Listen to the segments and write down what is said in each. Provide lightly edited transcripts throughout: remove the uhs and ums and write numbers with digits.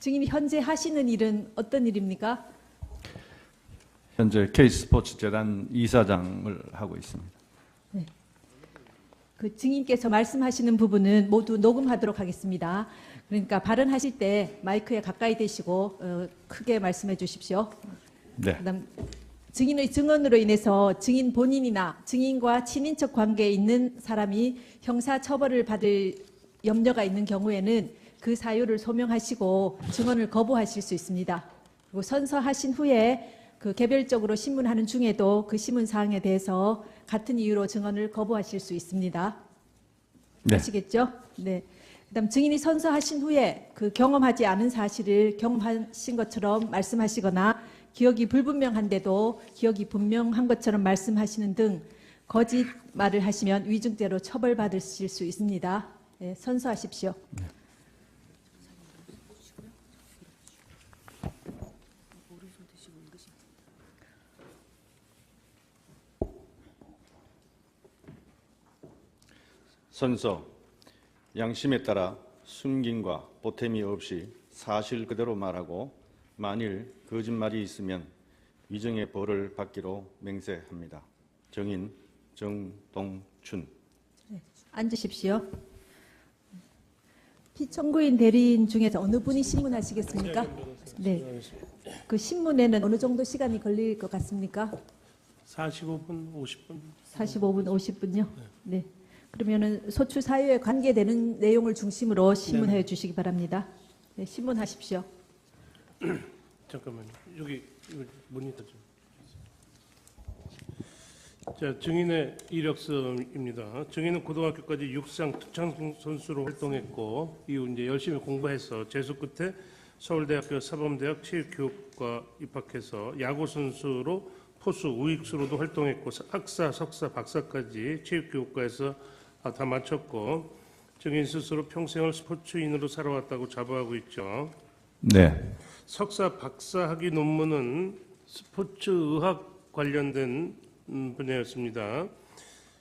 증인이 현재 하시는 일은 어떤 일입니까? 현재 K스포츠재단 이사장을 하고 있습니다. 네. 그 증인께서 말씀하시는 부분은 모두 녹음하도록 하겠습니다. 그러니까 발언하실 때 마이크에 가까이 대시고 크게 말씀해 주십시오. 네. 그다음 증인의 증언으로 인해서 증인 본인이나 증인과 친인척 관계에 있는 사람이 형사 처벌을 받을 염려가 있는 경우에는 그 사유를 소명하시고 증언을 거부하실 수 있습니다. 그리고 선서하신 후에 그 개별적으로 신문하는 중에도 그 신문 사항에 대해서 같은 이유로 증언을 거부하실 수 있습니다. 네. 아시겠죠? 네. 그다음 증인이 선서하신 후에 그 경험하지 않은 사실을 경험하신 것처럼 말씀하시거나 기억이 불분명한데도 기억이 분명한 것처럼 말씀하시는 등 거짓말을 하시면 위증죄로 처벌받으실 수 있습니다. 네, 선서하십시오. 네. 선서. 양심에 따라 숨김과 보탬이 없이 사실 그대로 말하고 만일 거짓말이 있으면 위증의 벌을 받기로 맹세합니다. 증인 정동춘. 네, 앉으십시오. 피청구인 대리인 중에서 어느 분이 신문하시겠습니까? 네. 그 신문에는 어느 정도 시간이 걸릴 것 같습니까? 45분, 50분. 45분, 50분요? 네. 그러면은 소추 사유에 관계되는 내용을 중심으로 신문해 주시기 바랍니다. 네, 신문하십시오. 잠깐만요. 여기 모니터 좀. 자, 증인의 이력서입니다. 증인은 고등학교까지 육상 특장 선수로 활동했고 이후 이제 열심히 공부해서 재수 끝에 서울대학교 사범대학 체육교육과 입학해서 야구 선수로 포수, 우익수로도 활동했고 학사, 석사, 박사까지 체육교육과에서 다 마쳤고 증인 스스로 평생을 스포츠인으로 살아왔다고 자부하고 있죠. 네. 석사, 박사 학위 논문은 스포츠의학 관련된 분야였습니다.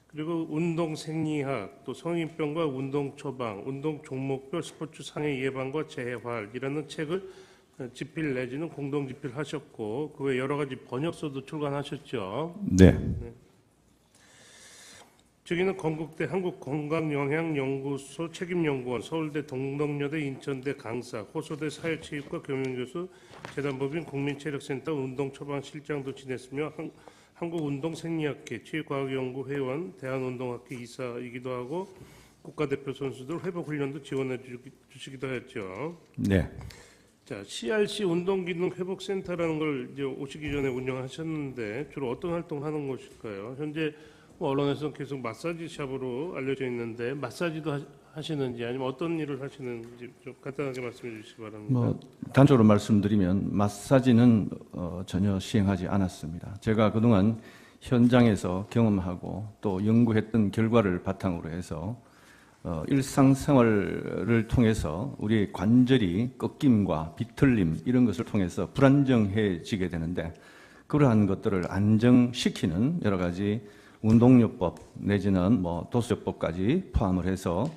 그리고 운동 생리학, 또 성인병과 운동 처방, 운동 종목별 스포츠 상해 예방과 재활이라는 책을 집필 내지는 공동 집필하셨고 그 외 여러 가지 번역서도 출간하셨죠. 네. 증인은 건국대 한국건강영양연구소 책임연구원, 서울대 동덕여대 인천대 강사, 호소대 사회체육과 교명교수, 재단법인 국민체력센터 운동처방실장도 지냈으며 한국운동생리학회 체육과학연구회원, 대한운동학회 이사이기도 하고 국가대표 선수들 회복훈련도 지원해 주시기도 했죠. 네. 자, CRC 운동기능회복센터라는 걸 이제 오시기 전에 운영하셨는데 주로 어떤 활동을 하는 곳일까요? 현재 언론에서는 계속 마사지 샵으로 알려져 있는데 마사지도 하시는지 아니면 어떤 일을 하시는지 좀 간단하게 말씀해 주시기 바랍니다. 단적으로 말씀드리면 마사지는 전혀 시행하지 않았습니다. 제가 그동안 현장에서 경험하고 또 연구했던 결과를 바탕으로 해서 일상생활을 통해서 우리의 관절이 꺾임과 비틀림 이런 것을 통해서 불안정해지게 되는데 그러한 것들을 안정시키는 여러 가지 운동요법 내지는 도수요법까지 포함을 해서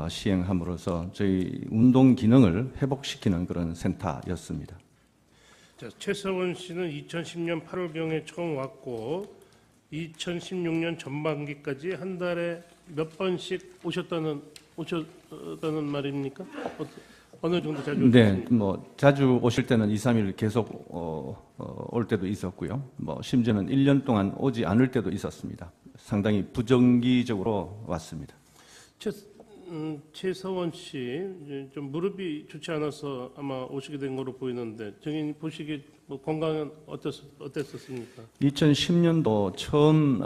시행함으로써 저희 운동 기능을 회복시키는 그런 센터였습니다. 자, 최서원 씨는 2010년 8월경에 처음 왔고 2016년 전반기까지 한 달에 몇 번씩 오셨다는 말입니까? 어느 정도 자주 오셨습니까? 네, 자주 오실 때는 2, 3일 계속 올 때도 있었고요. 심지어는 1년 동안 오지 않을 때도 있었습니다. 상당히 부정기적으로 왔습니다. 최서원 씨, 좀 무릎이 좋지 않아서 아마 오시게 된 걸로 보이는데 증인 보시기에 건강은 어땠었습니까? 2010년도 처음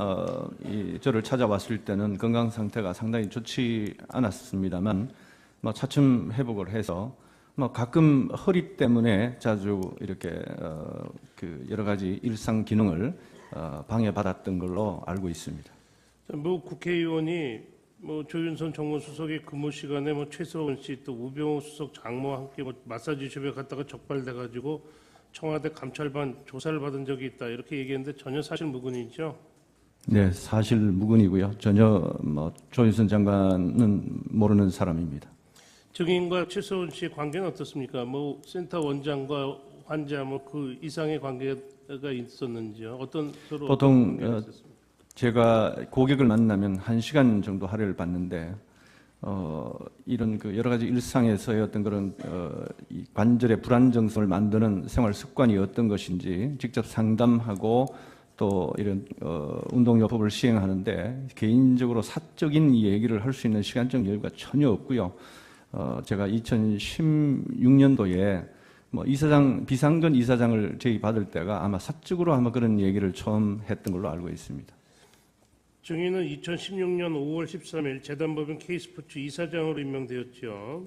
저를 찾아왔을 때는 건강 상태가 상당히 좋지 않았습니다만 차츰 회복을 해서 가끔 허리 때문에 자주 이렇게 여러 가지 일상 기능을 방해받았던 걸로 알고 있습니다. 모 국회의원이 조윤선 정무수석의 근무 시간에 최서원 씨 또 우병우 수석 장모와 함께 마사지숍에 갔다가 적발돼가지고 청와대 감찰반 조사를 받은 적이 있다 이렇게 얘기했는데 전혀 사실 무근이죠? 네, 사실 무근이고요. 전혀 조윤선 장관은 모르는 사람입니다. 증인과 최서원 씨의 관계는 어떻습니까? 뭐 센터 원장과 환자 뭐 그 이상의 관계가 있었는지요? 어떤 서로 보통, 어떤 관계가 있었습니까? 제가 고객을 만나면 1시간 정도 할애를 받는데 이런 그 여러 가지 일상에서의 어떤 그런 이 관절의 불안정성을 만드는 생활 습관이 어떤 것인지 직접 상담하고 또 이런 운동요법을 시행하는데 개인적으로 사적인 얘기를 할 수 있는 시간적 여유가 전혀 없고요. 제가 2016년도에 뭐 이사장 비상근 이사장을 제의받을 때가 아마 사적으로 아마 그런 얘기를 처음 했던 걸로 알고 있습니다. 증인은 2016년 5월 13일 재단법인 K스포츠 이사장으로 임명되었죠.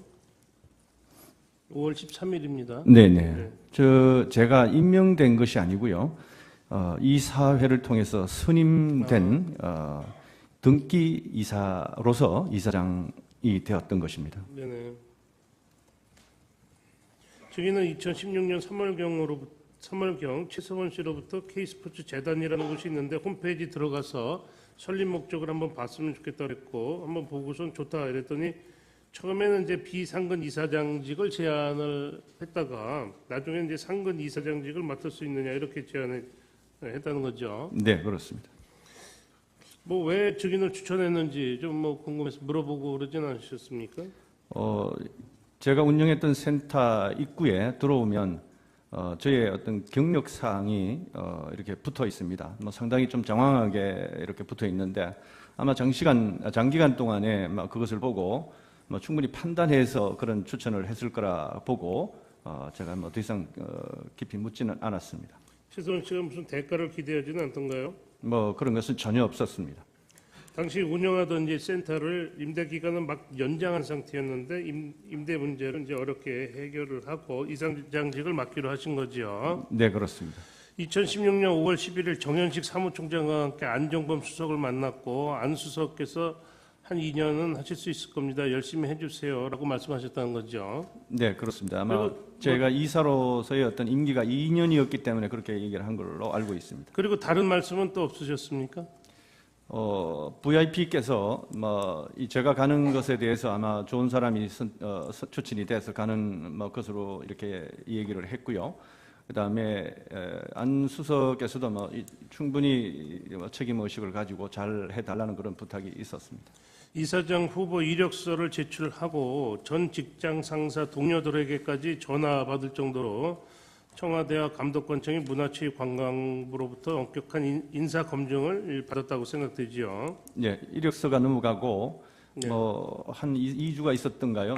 5월 13일입니다. 네네. 제가 임명된 것이 아니고요. 이사회를 통해서 선임된 등기 이사로서 이사장이 되었던 것입니다. 네네. 증인은 2016년 3월경 최서원 씨로부터 K스포츠 재단이라는 곳이 있는데 홈페이지 들어가서 설립 목적을 한번 봤으면 좋겠다 그랬고 한번 보고선 좋다 이랬더니 처음에는 이제 비상근 이사장직을 제안을 했다가 나중에 이제 상근 이사장직을 맡을 수 있느냐 이렇게 제안을 했다는 거죠. 네, 그렇습니다. 뭐 왜 증인을 추천했는지 좀 뭐 궁금해서 물어보고 그러진 않으셨습니까? 제가 운영했던 센터 입구에 들어오면 저의 어떤 경력 사항이 이렇게 붙어 있습니다. 뭐 상당히 좀 장황하게 이렇게 붙어 있는데 아마 장기간 동안에 그것을 보고 뭐 충분히 판단해서 그런 추천을 했을 거라 보고 제가 뭐 더 이상 깊이 묻지는 않았습니다. 최서원 씨가 무슨 대가를 기대하지는 않던가요? 뭐 그런 것은 전혀 없었습니다. 당시 운영하던 이제 센터를 임대 기간은 막 연장한 상태였는데 임대 문제를 이제 어렵게 해결을 하고 이사장직을 맡기로 하신 거죠. 네, 그렇습니다. 2016년 5월 11일 정현식 사무총장과 함께 안정범 수석을 만났고 안 수석께서 한 2년은 하실 수 있을 겁니다. 열심히 해주세요라고 말씀하셨다는 거죠. 네, 그렇습니다. 아마 그리고 제가 이사로서의 어떤 임기가 2년이었기 때문에 그렇게 얘기를 한 걸로 알고 있습니다. 그리고 다른 말씀은 또 없으셨습니까? VIP께서 제가 가는 것에 대해서 아마 좋은 사람이 추천이 돼서 가는 것으로 이렇게 얘기를 했고요. 그다음에 안 수석께서도 충분히 책임 의식을 가지고 잘 해달라는 그런 부탁이 있었습니다. 이사장 후보 이력서를 제출하고 전 직장 상사 동료들에게까지 전화 받을 정도로 청와대와 감독관청이 문화체육관광부로부터 엄격한 인사 검증을 받았다고 생각되지요. 네, 이력서가 넘어가고 네. 한 2주가 있었던가요?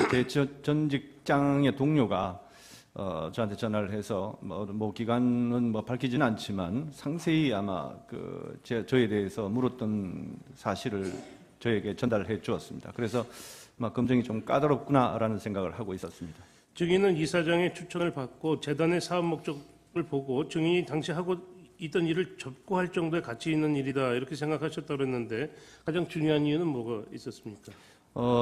전 직장의 동료가 저한테 전화를 해서 뭐 기간은 밝히지는 않지만 상세히 아마 저에 대해서 물었던 사실을 저에게 전달해 주었습니다. 그래서 검증이 좀 까다롭구나라는 생각을 하고 있었습니다. 증인은 이사장의 추천을 받고 재단의 사업 목적을 보고 증인이 당시 하고 있던 일을 접고할 정도의 가치 있는 일이다 이렇게 생각하셨다고 그랬는데 가장 중요한 이유는 뭐가 있었습니까?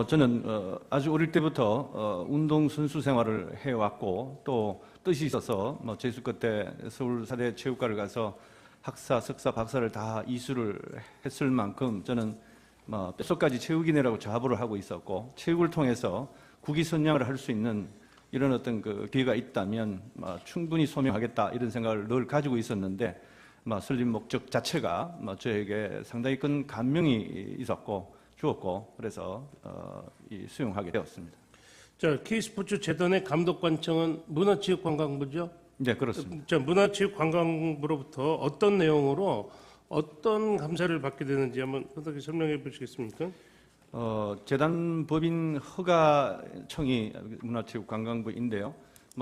저는 아주 어릴 때부터 운동 선수 생활을 해왔고 또 뜻이 있어서 재수 끝에 서울사대 체육과를 가서 학사, 석사, 박사를 다 이수를 했을 만큼 저는 뼛속까지 체육인이라고 자부를 하고 있었고 체육을 통해서 국위선양을 할 수 있는 이런 어떤 기회가 있다면 충분히 소명하겠다 이런 생각을 늘 가지고 있었는데 설립 목적 자체가 저에게 상당히 큰 감명이 있었고 주었고 그래서 수용하게 되었습니다. 자, K스포츠 재단의 감독관청은 문화체육관광부죠? 네, 그렇습니다. 자, 문화체육관광부로부터 어떤 내용으로 어떤 감사를 받게 되는지 한번 간단히 설명해 보시겠습니까? 재단 법인 허가청이 문화체육관광부인데요.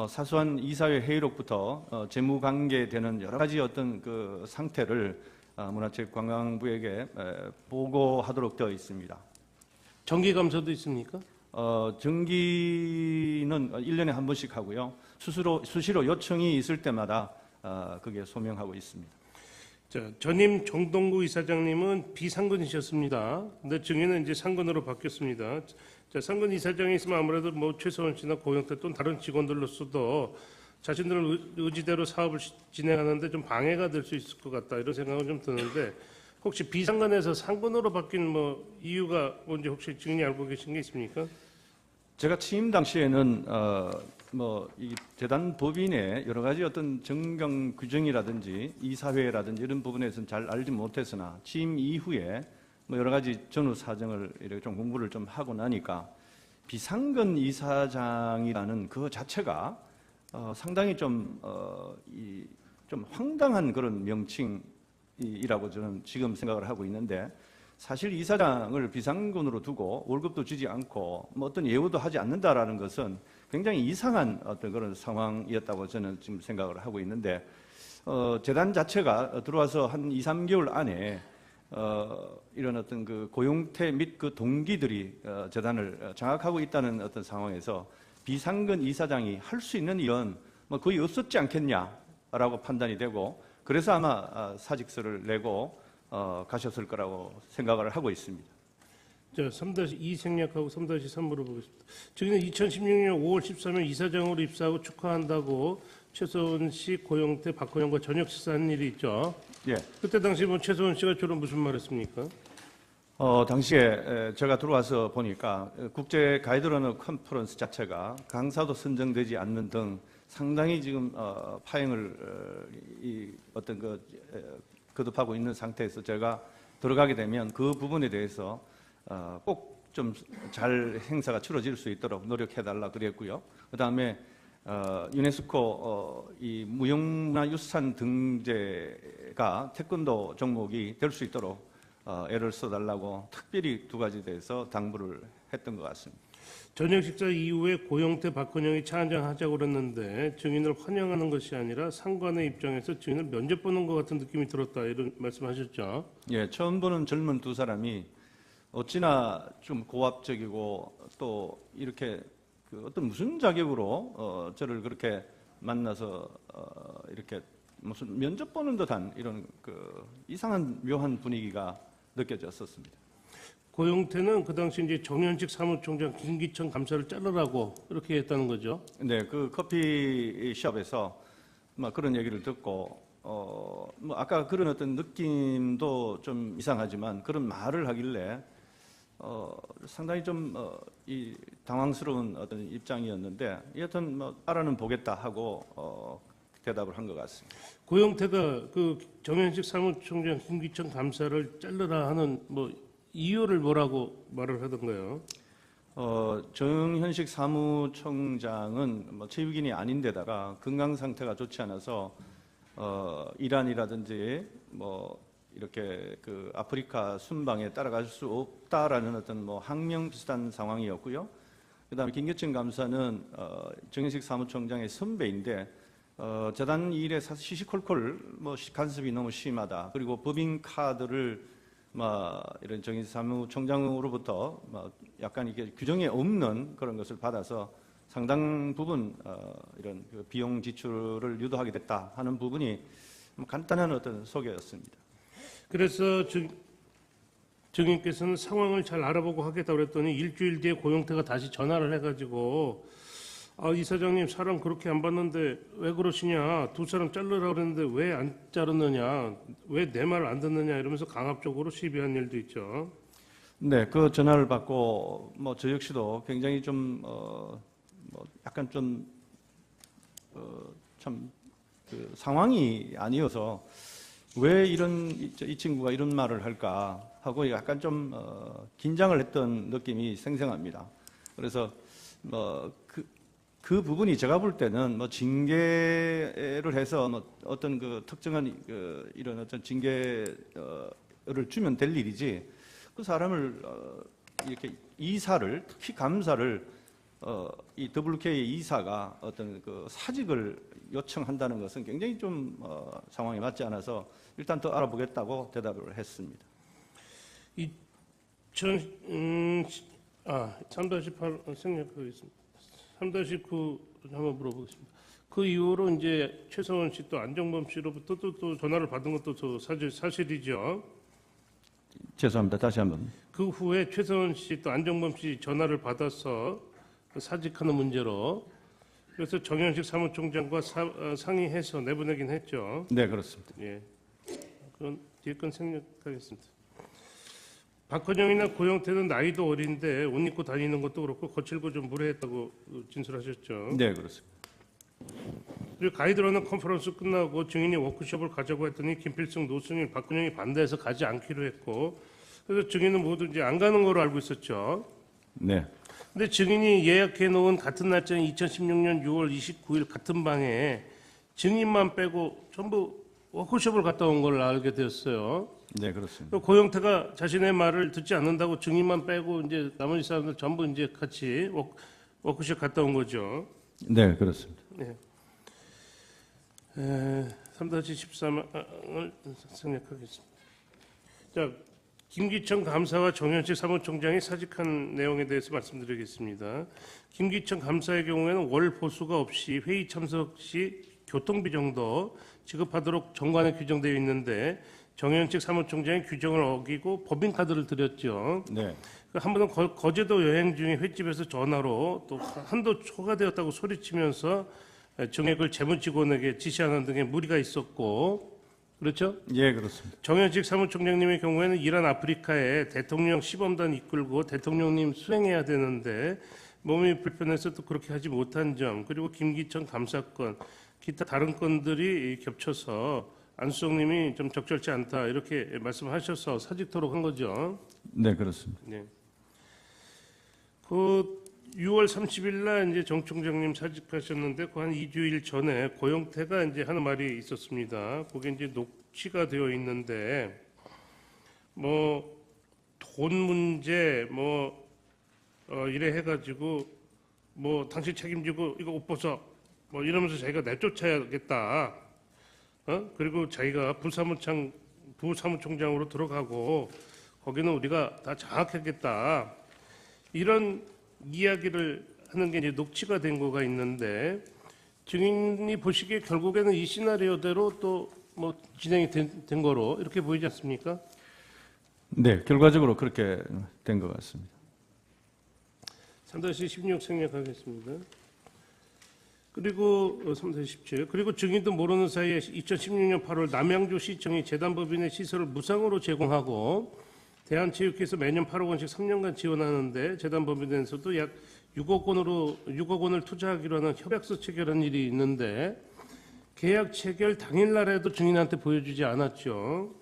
사소한 이사회 회의록부터 재무 관계되는 여러 가지 어떤 상태를 문화체육관광부에게 보고하도록 되어 있습니다. 정기 감사도 있습니까? 정기는 1년에 한 번씩 하고요. 수시로 요청이 있을 때마다 그게 소명하고 있습니다. 자, 전임 정동구 이사장님은 비상근이셨습니다. 근데 증인은 이제 상근으로 바뀌었습니다. 자, 상근 이사장이 있으면 아무래도 최서원 씨나 고영태 또는 다른 직원들로서도 자신들 의지대로 사업을 진행하는데 좀 방해가 될 수 있을 것 같다 이런 생각은 좀 드는데 혹시 비상근에서 상근으로 바뀐 이유가 뭔지 혹시 증인이 알고 계신 게 있습니까? 제가 취임 당시에는 이 재단 법인의 여러 가지 어떤 정경 규정이라든지 이사회라든지 이런 부분에서는 잘 알지 못했으나 취임 이후에 뭐 여러 가지 전후 사정을 이렇게 좀 공부를 좀 하고 나니까 비상근 이사장이라는 그 자체가 상당히 좀 황당한 그런 명칭이라고 저는 지금 생각을 하고 있는데, 사실 이사장을 비상근으로 두고 월급도 주지 않고 뭐 어떤 예우도 하지 않는다라는 것은 굉장히 이상한 어떤 그런 상황이었다고 저는 지금 생각을 하고 있는데, 재단 자체가 들어와서 한 2, 3개월 안에 이런 어떤 그 고용태 및 그 동기들이 재단을 장악하고 있다는 어떤 상황에서 비상근 이사장이 할 수 있는 일은 뭐 거의 없었지 않겠냐라고 판단이 되고, 그래서 아마 사직서를 내고 가셨을 거라고 생각을 하고 있습니다. 자, 3-2 생략하고 3-3 물어보겠습니다. 저희는 2016년 5월 13일 이사장으로 입사하고 축하한다고 최소원 씨, 고영태, 박헌영과 저녁 식사한 일이 있죠. 예. 그때 당시 뭐 최소원 씨가 주로 무슨 말했습니까? 당시에 제가 들어와서 보니까 국제 가이드라너 컨퍼런스 자체가 강사도 선정되지 않는 등 상당히 지금 파행을 거듭하고 있는 상태에서 제가 들어가게 되면 그 부분에 대해서 꼭 좀 잘 행사가 치러질 수 있도록 노력해달라 그랬고요. 그 다음에 유네스코 이 무형문화유산 등재가 태권도 종목이 될 수 있도록 애를 써달라고 특별히 2가지 대해서 당부를 했던 것 같습니다. 저녁 식사 이후에 고영태, 박헌영이 차 한잔 하자고 그랬는데 증인을 환영하는 것이 아니라 상관의 입장에서 증인을 면접 보는 것 같은 느낌이 들었다, 이런 말씀하셨죠. 예, 처음 보는 젊은 2사람이 어찌나 좀 고압적이고 또 이렇게 그 어떤 무슨 자격으로 저를 그렇게 만나서 이렇게 무슨 면접 보는 듯한 이런 그 이상한 묘한 분위기가 느껴졌었습니다. 고영태는 그 당시 이제 정현식 사무총장 김기천 감사를 자르라고 이렇게 했다는 거죠. 네, 그 커피숍에서 그런 얘기를 듣고 아까 그런 어떤 느낌도 좀 이상하지만 그런 말을 하길래 상당히 좀 이 당황스러운 어떤 입장이었는데, 여하튼 알아는 보겠다 하고 대답을 한 것 같습니다. 고영태가 그 정현식 사무총장 김기천 감사를 자르라 하는 뭐 이유를 뭐라고 말을 하던가요? 정현식 사무총장은 체육인이 아닌데다가 건강 상태가 좋지 않아서 이란이라든지 이렇게 그 아프리카 순방에 따라갈 수 없다라는 어떤 항명 비슷한 상황이었고요. 그다음에 김기천 감사는 정현식 사무총장의 선배인데 재단 일에 시시콜콜 간섭이 너무 심하다. 그리고 법인 카드를 이런 정현식 사무총장으로부터 약간 이게 규정에 없는 그런 것을 받아서 상당 부분 이런 그 비용 지출을 유도하게 됐다 하는 부분이 간단한 어떤 소개였습니다. 그래서 증인께서는 상황을 잘 알아보고 하겠다고 그랬더니 일주일 뒤에 고영태가 다시 전화를 해가지고 이사장님 사람 그렇게 안 봤는데 왜 그러시냐, 2사람 자르라고 그랬는데 왜 안 자르느냐, 왜 내 말 안 듣느냐 이러면서 강압적으로 시비한 일도 있죠. 네, 그 전화를 받고 저 역시도 굉장히 좀 약간 좀 참 그 상황이 아니어서 왜 이 친구가 이런 말을 할까 하고 약간 좀 긴장을 했던 느낌이 생생합니다. 그래서 그 부분이 제가 볼 때는 징계를 해서 어떤 그 특정한 이런 어떤 징계를 주면 될 일이지, 그 사람을 이렇게 이사를, 특히 감사를 이 WK 이사가 어떤 그 사직을 요청한다는 것은 굉장히 좀 상황에 맞지 않아서 일단 더 알아보겠다고 대답을 했습니다. 3-8 생략하겠습니다. 3-9 한번 물어보겠습니다. 그 이후로 이제 최서원 씨 또 안정범 씨로부터 또 전화를 받은 것도 사실이죠. 죄송합니다. 다시 한번. 그 후에 최서원 씨 또 안정범 씨 전화를 받아서 사직하는 문제로, 그래서 정현식 사무총장과 상의해서 내보내긴 했죠. 네, 그렇습니다. 예. 그건 뒤에 건 생략하겠습니다. 박헌영이나 고영태는 나이도 어린데 옷 입고 다니는 것도 그렇고 거칠고 좀 무례했다고 진술하셨죠. 네, 그렇습니다. 그리고 가이드러너 컨퍼런스 끝나고 증인이 워크숍을 가자고 했더니 김필승, 노승일, 박근영이 반대해서 가지 않기로 했고, 그래서 증인은 모두 이제 안 가는 거로 알고 있었죠. 네, 근데 증인이 예약해 놓은 같은 날짜인 2016년 6월 29일 같은 방에 증인만 빼고 전부 워크숍을 갔다 온 걸 알게 되었어요. 네, 그렇습니다. 또 고영태가 자신의 말을 듣지 않는다고 증인만 빼고 이제 나머지 사람들 전부 이제 같이 워크숍 갔다 온 거죠. 네, 그렇습니다. 네. 3-13을 생략하겠습니다. 자, 김기천 감사와 정현식 사무총장이 사직한 내용에 대해서 말씀드리겠습니다. 김기천 감사의 경우에는 월 보수가 없이 회의 참석 시 교통비 정도 지급하도록 정관에 규정되어 있는데 정현식 사무총장이 규정을 어기고 법인카드를 드렸죠. 네, 한 번은 거제도 여행 중에 횟집에서 전화로 또 한도 초과되었다고 소리치면서 정액을 재무직원에게 지시하는 등의 무리가 있었고, 그렇죠? 예, 그렇습니다. 정현식 사무총장님의 경우에는 이란 아프리카에 대통령 시범단 이끌고 대통령님 수행해야 되는데 몸이 불편해서 또 그렇게 하지 못한 점, 그리고 김기천 감사건, 기타 다른 건들이 겹쳐서 안수정님이 좀 적절치 않다 이렇게 말씀하셔서 사직토록 한 거죠. 네, 그렇습니다. 네. 그 6월 30일 날 이제 정 총장님 사직하셨는데 그 한 2주일 전에 고영태가 이제 하는 말이 있었습니다. 그게 이제 녹취가 되어 있는데 뭐 돈 문제 이래 해가지고 뭐 당신 책임지고 이거 옷 벗어 뭐 이러면서 자기가 내쫓아야겠다. 그리고 자기가 부사무총장으로 들어가고 거기는 우리가 다 장악하겠다. 이런 이야기를 하는 게 이제 녹취가 된 거가 있는데 증인이 보시기에 결국에는 이 시나리오대로 또 뭐 진행이 된 거로 이렇게 보이지 않습니까? 네, 결과적으로 그렇게 된 것 같습니다. 3-16 생략하겠습니다. 그리고 3-17 그리고 증인도 모르는 사이에 2016년 8월 남양주 시청이 재단법인의 시설을 무상으로 제공하고 대한체육회에서 매년 8억 원씩 3년간 지원하는데 재단법인에서도 약 6억 원을 투자하기로 하는 협약서 체결한 일이 있는데 계약 체결 당일날에도 증인한테 보여주지 않았죠.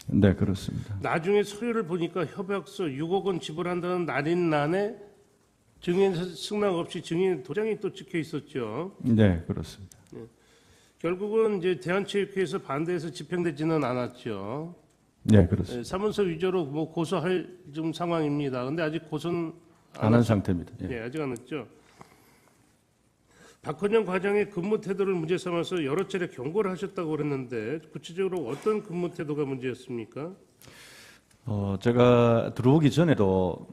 네, 그렇습니다. 나중에 서류를 보니까 협약서 6억 원 지불한다는 날인 날에 증인 승낙 없이 증인 도장이 또 찍혀 있었죠. 네, 그렇습니다. 결국은 이제 대한체육회에서 반대해서 집행되지는 않았죠. 네, 그렇습니다. 사문서 위조로 뭐 고소할 좀 상황입니다. 근데 아직 고소는 안 한 상태입니다. 예. 네, 아직 안 했죠. 박헌영 과장의 근무 태도를 문제 삼아서 여러 차례 경고를 하셨다고 그랬는데 구체적으로 어떤 근무 태도가 문제였습니까? 제가 들어오기 전에도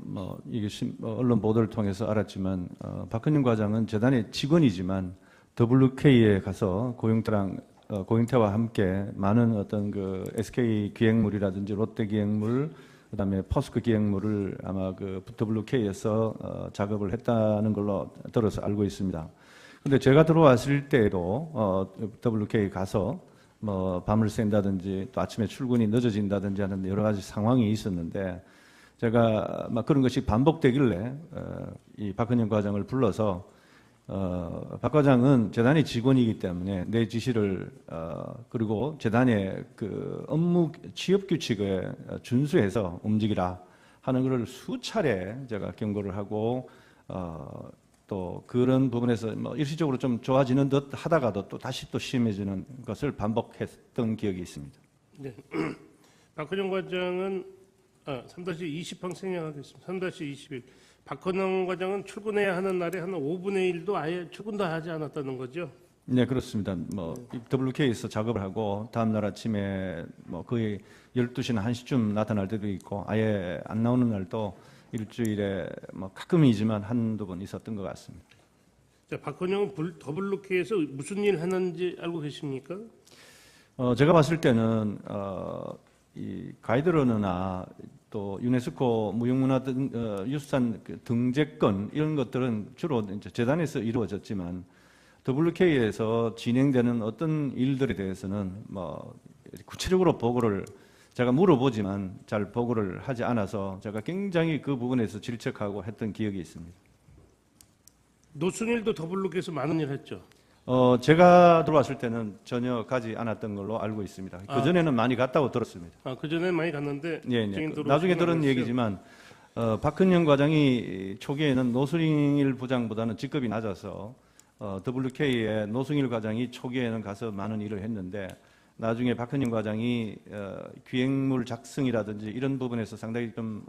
이게 언론 보도를 통해서 알았지만 박헌영 과장은 재단의 직원이지만 WK에 가서 고영태와 함께 많은 어떤 그 SK 기획물이라든지 롯데 기획물, 그다음에 포스코 기획물을 아마 그 WK에서 작업을 했다는 걸로 들어서 알고 있습니다. 근데 제가 들어왔을 때에도 WK 가서 밤을 샌다든지 또 아침에 출근이 늦어진다든지 하는 여러 가지 상황이 있었는데 제가 막 그런 것이 반복되길래 이 박헌영 과장을 불러서 박 과장은 재단의 직원이기 때문에 내 지시를 그리고 재단의 그 업무 취업 규칙에 준수해서 움직이라 하는 것을 수차례 제가 경고를 하고 또 그런 부분에서 일시적으로 좀 좋아지는 듯 하다가도 또 다시 또 심해지는 것을 반복했던 기억이 있습니다. 네. 박헌영 과장은 3-20항 생략하겠습니다. 3-21 박헌영 과장은 출근해야 하는 날에 한 5분의 1도 아예 출근도 하지 않았다는 거죠? 네, 그렇습니다. WK에서 작업을 하고 다음 날 아침에 거의 12시나 1시쯤 나타날 때도 있고 아예 안 나오는 날도 일주일에 가끔이지만 한두 번 있었던 것 같습니다. 자, 박헌영은 WK에서 무슨 일 하는지 알고 계십니까? 제가 봤을 때는 이 가이드러너나 또 유네스코 무형문화 유산 등재권 이런 것들은 주로 이제 재단에서 이루어졌지만 WK에서 진행되는 어떤 일들에 대해서는 구체적으로 보고를 제가 물어보지만 잘 보고를 하지 않아서 제가 굉장히 그 부분에서 질책하고 했던 기억이 있습니다. 노승일도 더블룩에서 많은 일 했죠. 제가 들어왔을 때는 전혀 가지 않았던 걸로 알고 있습니다. 그 전에는 많이 갔다고 들었습니다. 그 전에 많이 갔는데 예, 증인 들어오시고 나중에 들은 나서 얘기지만 박헌영 과장이 초기에는 노승일 부장보다는 직급이 낮아서 WK의 노승일 과장이 초기에는 가서 많은 일을 했는데 나중에 박헌영 과장이 기획물 작성이라든지 이런 부분에서 상당히 좀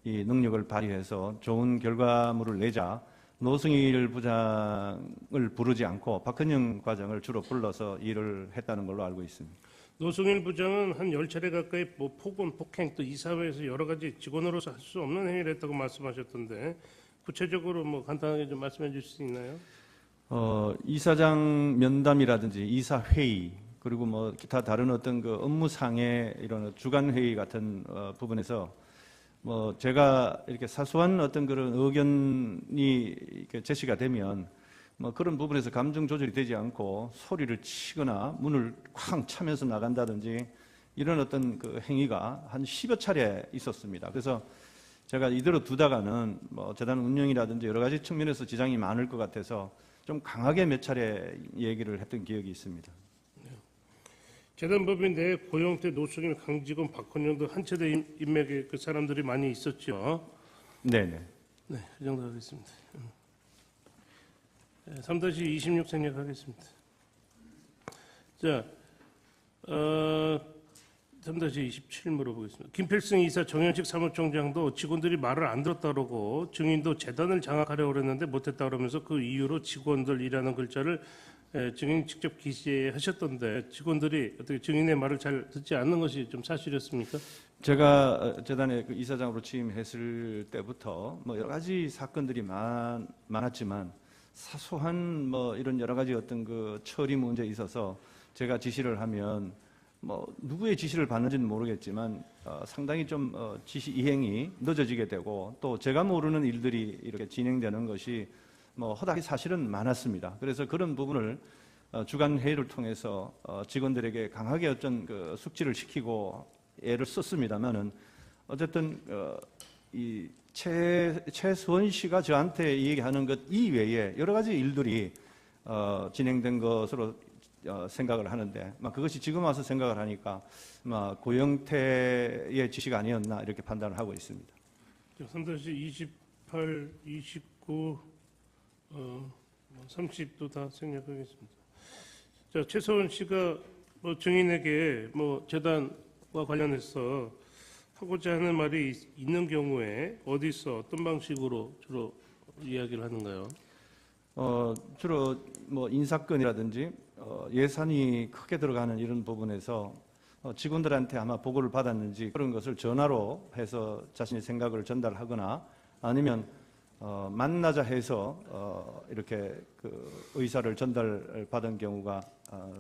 이 능력을 발휘해서 좋은 결과물을 내자 노승일 부장을 부르지 않고 박헌영 과장을 주로 불러서 일을 했다는 걸로 알고 있습니다. 노승일 부장은 한 10차례 가까이 뭐 폭언, 폭행 또 이사회에서 여러 가지 직원으로서 할 수 없는 행위를 했다고 말씀하셨던데 구체적으로 뭐 간단하게 좀 말씀해 주실 수 있나요? 이사장 면담이라든지 이사 회의 그리고 뭐 기타 다른 어떤 그 업무상의 이런 주간 회의 같은 부분에서 뭐 제가 이렇게 사소한 어떤 그런 의견이 이렇게 제시가 되면 뭐 그런 부분에서 감정 조절이 되지 않고 소리를 치거나 문을 쾅 차면서 나간다든지 이런 어떤 그 행위가 한 10여 차례 있었습니다. 그래서 제가 이대로 두다가는 뭐 재단 운영이라든지 여러 가지 측면에서 지장이 많을 것 같아서 좀 강하게 몇 차례 얘기를 했던 기억이 있습니다. 재단법인 내에 고영태, 노승일, 강직원, 박헌영도 한 차례 인맥의 그 사람들이 많이 있었죠. 네네. 네, 그 정도 하겠습니다. 3-26 생략하겠습니다. 자, 3-27 물어보겠습니다. 김필승 이사 정현식 사무총장도 직원들이 말을 안 들었다고 증인도 재단을 장악하려고 그랬는데 못했다 그러면서 그 이유로 직원들이라는 글자를 증인 직접 기재하셨던데 직원들이 어떻게 증인의 말을 잘 듣지 않는 것이 좀 사실이었습니까? 제가 재단의 그 이사장으로 취임했을 때부터 뭐 여러 가지 사건들이 많았지만 사소한 뭐 이런 여러 가지 어떤 그 처리 문제에 있어서 제가 지시를 하면 뭐 누구의 지시를 받는지는 모르겠지만 상당히 좀 지시 이행이 늦어지게 되고 또 제가 모르는 일들이 이렇게 진행되는 것이 뭐 허다히 사실은 많았습니다. 그래서 그런 부분을 주간 회의를 통해서 직원들에게 강하게 어떤 그 숙지를 시키고 애를 썼습니다만은 어쨌든 이 최수원 씨가 저한테 얘기하는 것 이외에 여러 가지 일들이 진행된 것으로 생각을 하는데 그것이 지금 와서 생각을 하니까 고영태의 지시가 아니었나 이렇게 판단을 하고 있습니다. 3-28, 29, 30도 다 생략하겠습니다. 자, 최서원 씨가 뭐 증인에게 뭐 재단과 관련해서 하고자 하는 말이 있는 경우에 어디서 어떤 방식으로 주로 이야기를 하는가요? 주로 뭐 인사건이라든지 예산이 크게 들어가는 이런 부분에서 직원들한테 아마 보고를 받았는지 그런 것을 전화로 해서 자신의 생각을 전달하거나 아니면 만나자 해서 이렇게 그 의사를 전달받은 경우가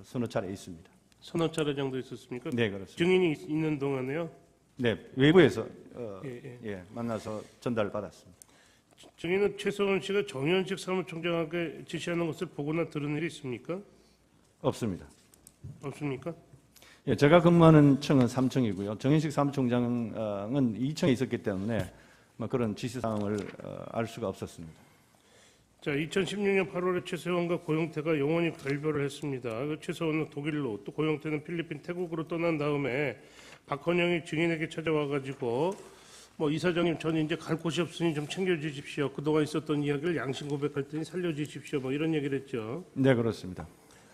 서너 차례 있습니다. 서너 차례 정도 있었습니까? 네, 그렇습니다. 증인이 있는 동안에요? 네, 외부에서 예. 만나서 전달받았습니다. 증인은 최서원 씨가 정현식 사무총장에게 지시하는 것을 보거나 들은 일이 있습니까? 없습니다. 없습니까? 예, 제가 근무하는 층은 3층이고요. 정현식 사무총장은 2층에 있었기 때문에 그런 지시사항을 알 수가 없었습니다. 자, 2016년 8월에 최서원과 고영태가 영원히 결별을 했습니다. 최서원은 독일로 또 고영태는 필리핀, 태국으로 떠난 다음에 박헌영이 증인에게 찾아와가지고 뭐 이사장님 저는 이제 갈 곳이 없으니 좀 챙겨주십시오. 그동안 있었던 이야기를 양심 고백할 테니 살려주십시오. 뭐 이런 얘기를 했죠. 네, 그렇습니다.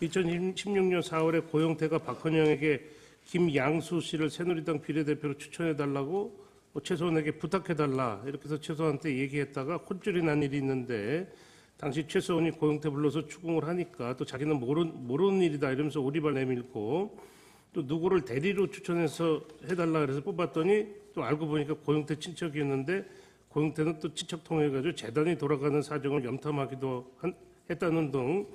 2016년 4월에 고영태가 박헌영에게 김양수 씨를 새누리당 비례대표로 추천해달라고 최서원에게 부탁해달라 이렇게 해서 최서원한테 얘기했다가 혼쭐이 난 일이 있는데 당시 최서원이 고영태 불러서 추궁을 하니까 또 자기는 모르는 일이다 이러면서 오리발 내밀고 또 누구를 대리로 추천해서 해달라 그래서 뽑았더니 또 알고 보니까 고영태 친척이었는데 고영태는 또 친척 통해가지고 재단이 돌아가는 사정을 염탐하기도 했다는 등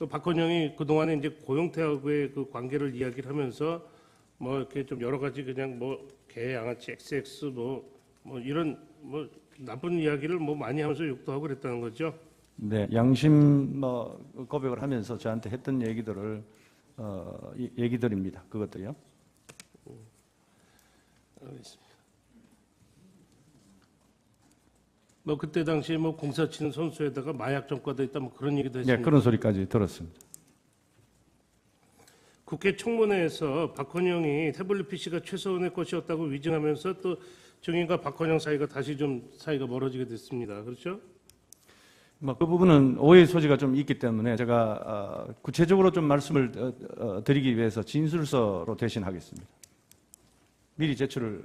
박헌영이 그동안에 이제 고영태하고의 그 관계를 이야기를 하면서 뭐 이렇게 좀 여러 가지 그냥 뭐 개, 양아치, XX 뭐 이런 뭐 나쁜 이야기를 뭐 많이 하면서 욕도 하고 그랬다는 거죠. 네, 양심 고백을 하면서 저한테 했던 얘기들을 얘기들입니다. 그것들이요. 알겠습니다. 뭐 그때 당시에 뭐 공사 치는 선수에다가 마약 전과도 있다 뭐 그런 얘기도 예, 했습니다. 그런 소리까지 들었습니다. 국회 청문회에서 박헌영이 태블릿 PC가 최서원의 것이었다고 위증하면서 또 증인과 박헌영 사이가 다시 좀 사이가 멀어지게 됐습니다. 그렇죠? 뭐 그 부분은 오해 소지가 좀 있기 때문에 제가 구체적으로 좀 말씀을 드리기 위해서 진술서로 대신하겠습니다. 미리 제출을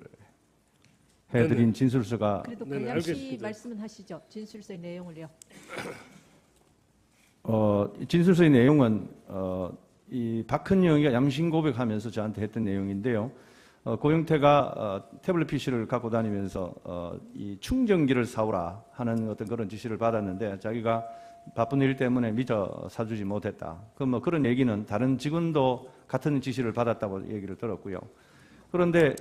해드린 진술서가 그래도 네네, 관련 시 알겠습니다. 말씀은 하시죠. 진술서의 내용을요. 진술서의 내용은 이 박헌영이가 양심 고백하면서 저한테 했던 내용인데요. 고영태가 태블릿 PC를 갖고 다니면서 이 충전기를 사오라 하는 어떤 그런 지시를 받았는데 자기가 바쁜 일 때문에 미처 사주지 못했다. 뭐 그런 얘기는 다른 직원도 같은 지시를 받았다고 얘기를 들었고요. 그런데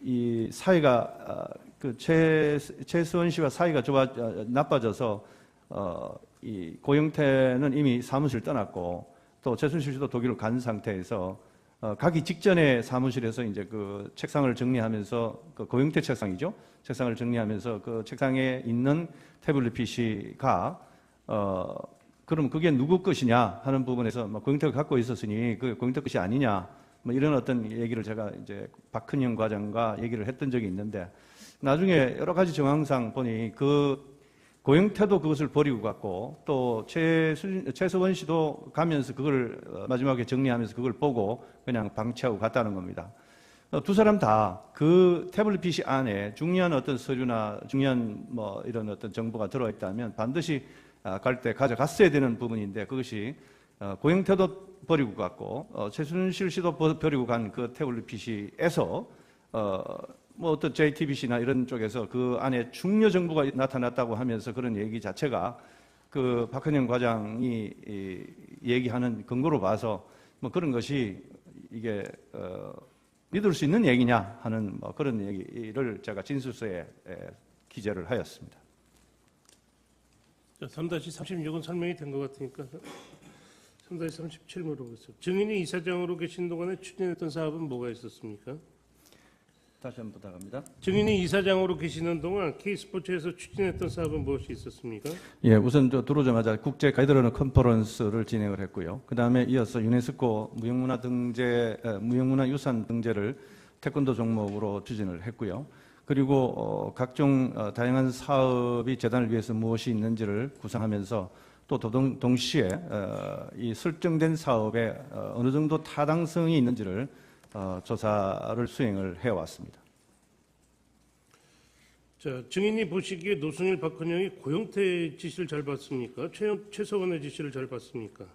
이 사이가 그 최수원 씨와 사이가 나빠져서 이 고영태는 이미 사무실 떠났고 또 최수원 씨도 독일을 간 상태에서 가기 직전에 사무실에서 이제 그 책상을 정리하면서 그 고영태 책상이죠. 책상을 정리하면서 그 책상에 있는 태블릿 PC가 그럼 그게 누구 것이냐 하는 부분에서 뭐 고영태가 갖고 있었으니 그 고영태 것이 아니냐 뭐 이런 어떤 얘기를 제가 이제 박헌영 과장과 얘기를 했던 적이 있는데 나중에 여러 가지 정황상 보니 그 고영태도 그것을 버리고 갔고 또 최서원 씨도 가면서 그걸 마지막에 정리하면서 그걸 보고 그냥 방치하고 갔다는 겁니다. 두 사람 다 그 태블릿 PC 안에 중요한 어떤 서류나 중요한 뭐 이런 어떤 정보가 들어있다면 반드시 갈 때 가져갔어야 되는 부분인데 그것이 고영태도 버리고 갔고 최순실 씨도 버리고 간 그 태블릿 PC에서 뭐 어떤 JTBC나 이런 쪽에서 그 안에 중요 정보가 나타났다고 하면서 그런 얘기 자체가 그 박헌영 과장이 얘기하는 근거로 봐서 뭐 그런 것이 이게 믿을 수 있는 얘기냐 하는 뭐 그런 얘기를 제가 진술서에 기재를 하였습니다. 자, 3-36은 설명이 된 것 같으니까 3-37 물어보겠습니다. 증인이 이사장으로 계신 동안에 추진했던 사업은 뭐가 있었습니까? 다시 한번 부탁합니다. 증인이 이사장으로 계시는 동안 K스포츠에서 추진했던 사업은 무엇이 있었습니까? 예, 우선 들어오자마자 국제 가이드라인 컨퍼런스를 진행을 했고요. 그 다음에 이어서 유네스코 무형문화 유산 등재를 태권도 종목으로 추진을 했고요. 그리고 각종 다양한 사업이 재단을 위해서 무엇이 있는지를 구상하면서 또 동시에 이 설정된 사업에 어느 정도 타당성이 있는지를 조사를 수행을 해왔습니다. 자, 증인이 보시기에 노승일, 박헌영이 고영태 지시를 잘 받습니까? 최서원의 지시를 잘 받습니까?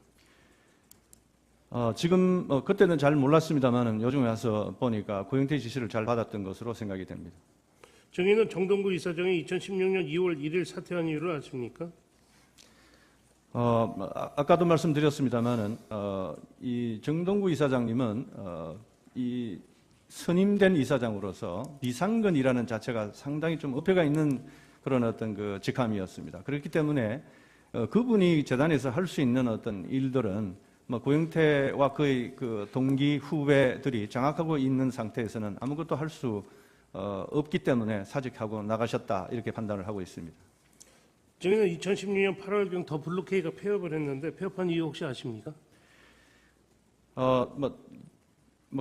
지금 그때는 잘 몰랐습니다만 요즘에 와서 보니까 고영태 지시를 잘 받았던 것으로 생각이 됩니다. 증인은 정동구 이사장이 2016년 2월 1일 사퇴한 이유를 아십니까? 아까도 말씀드렸습니다만은 이 정동구 이사장님은 이 선임된 이사장으로서 비상근이라는 자체가 상당히 좀 어폐가 있는 그런 어떤 그 직함이었습니다. 그렇기 때문에 그분이 재단에서 할 수 있는 어떤 일들은 뭐 고영태와 그의 그 동기 후배들이 장악하고 있는 상태에서는 아무것도 할 수 없기 때문에 사직하고 나가셨다 이렇게 판단을 하고 있습니다. 증인은 2016년 8월경 더 블루케이가 폐업을 했는데 폐업한 이유 혹시 아십니까?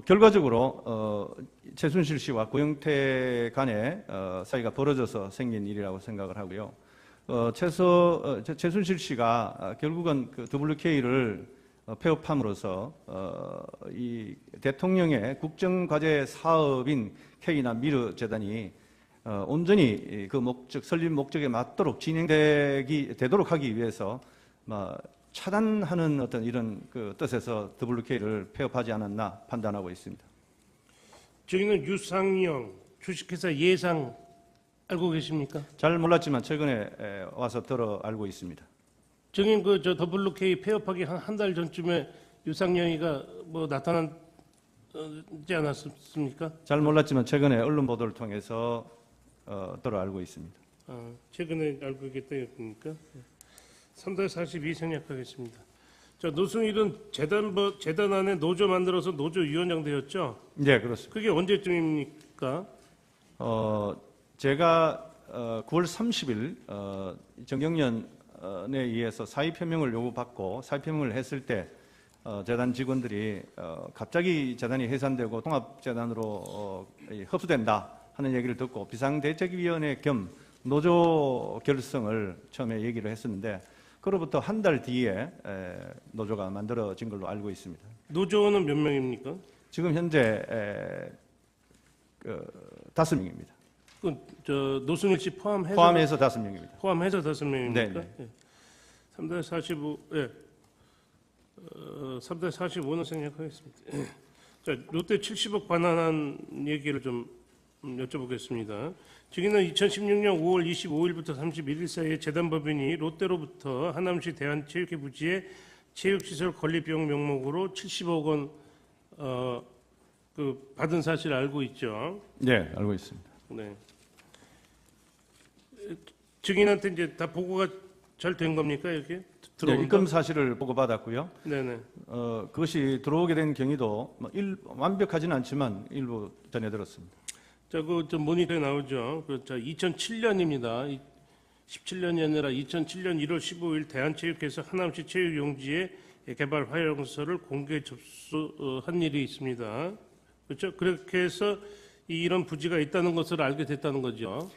결과적으로 최순실 씨와 고영태 간의 사이가 벌어져서 생긴 일이라고 생각을 하고요. 최순실 씨가 결국은 그 WK를 폐업함으로써 이 대통령의 국정과제 사업인 K나 미르 재단이 온전히 그 목적, 설립 목적에 맞도록 진행되도록 하기 위해서 차단하는 어떤 이런 그 뜻에서 WK를 폐업하지 않았나 판단하고 있습니다. 증인은 유상영 주식회사 예상 알고 계십니까? 잘 몰랐지만 최근에 와서 들어 알고 있습니다. 증인 저 WK 폐업하기 한 달 전쯤에 유상영이가 뭐 나타나지 않았습니까? 잘 몰랐지만 최근에 언론 보도를 통해서 들어 알고 있습니다. 최근에 알고 있겠다 이겁니까? 3-42 생략하겠습니다. 자, 노승일은 재단 안에 노조 만들어서 노조 위원장 되었죠? 네, 그렇습니다. 그게 언제쯤입니까? 제가 9월 30일 정경련에 의해서 사의 표명을 요구받고 사의 표명을 했을 때 재단 직원들이 갑자기 재단이 해산되고 통합재단으로 흡수된다 하는 얘기를 듣고 비상대책위원회 겸 노조 결성을 처음에 얘기를 했었는데 그로부터 한 달 뒤에 노조가 만들어진 걸로 알고 있습니다. 노조원은 몇 명입니까? 지금 현재 5명입니다. 노승일 씨 포함해서 포함해서 5명입니다. 포함해서 5명입니까? 네. 예. 3대 45, 예. 3대 45는 생략하겠습니다. 예. 자, 롯데 70억 반환한 얘기를 좀 여쭤보겠습니다. 증인은 2016년 5월 25일부터 31일 사이에 재단법인이 롯데로부터 하남시 대한체육회 부지에 체육시설 건립비용 명목으로 70억 원 받은 사실 알고 있죠? 네, 알고 있습니다. 네. 증인한테 이제 다 보고가 잘 된 겁니까 이렇게 네, 들어온다? 입금 사실을 보고받았고요. 네네. 그것이 들어오게 된 경위도 완벽하지는 않지만 일부 전해들었습니다. 자, 저 모니터에 나오죠. 2007년입니다. 17년이 아니라 2007년 1월 15일 대한체육회에서 하남시 체육용지의 개발 활용서를 공개 접수한 일이 있습니다. 그렇죠? 그렇게 해서 이런 부지가 있다는 것을 알게 됐다는 거죠.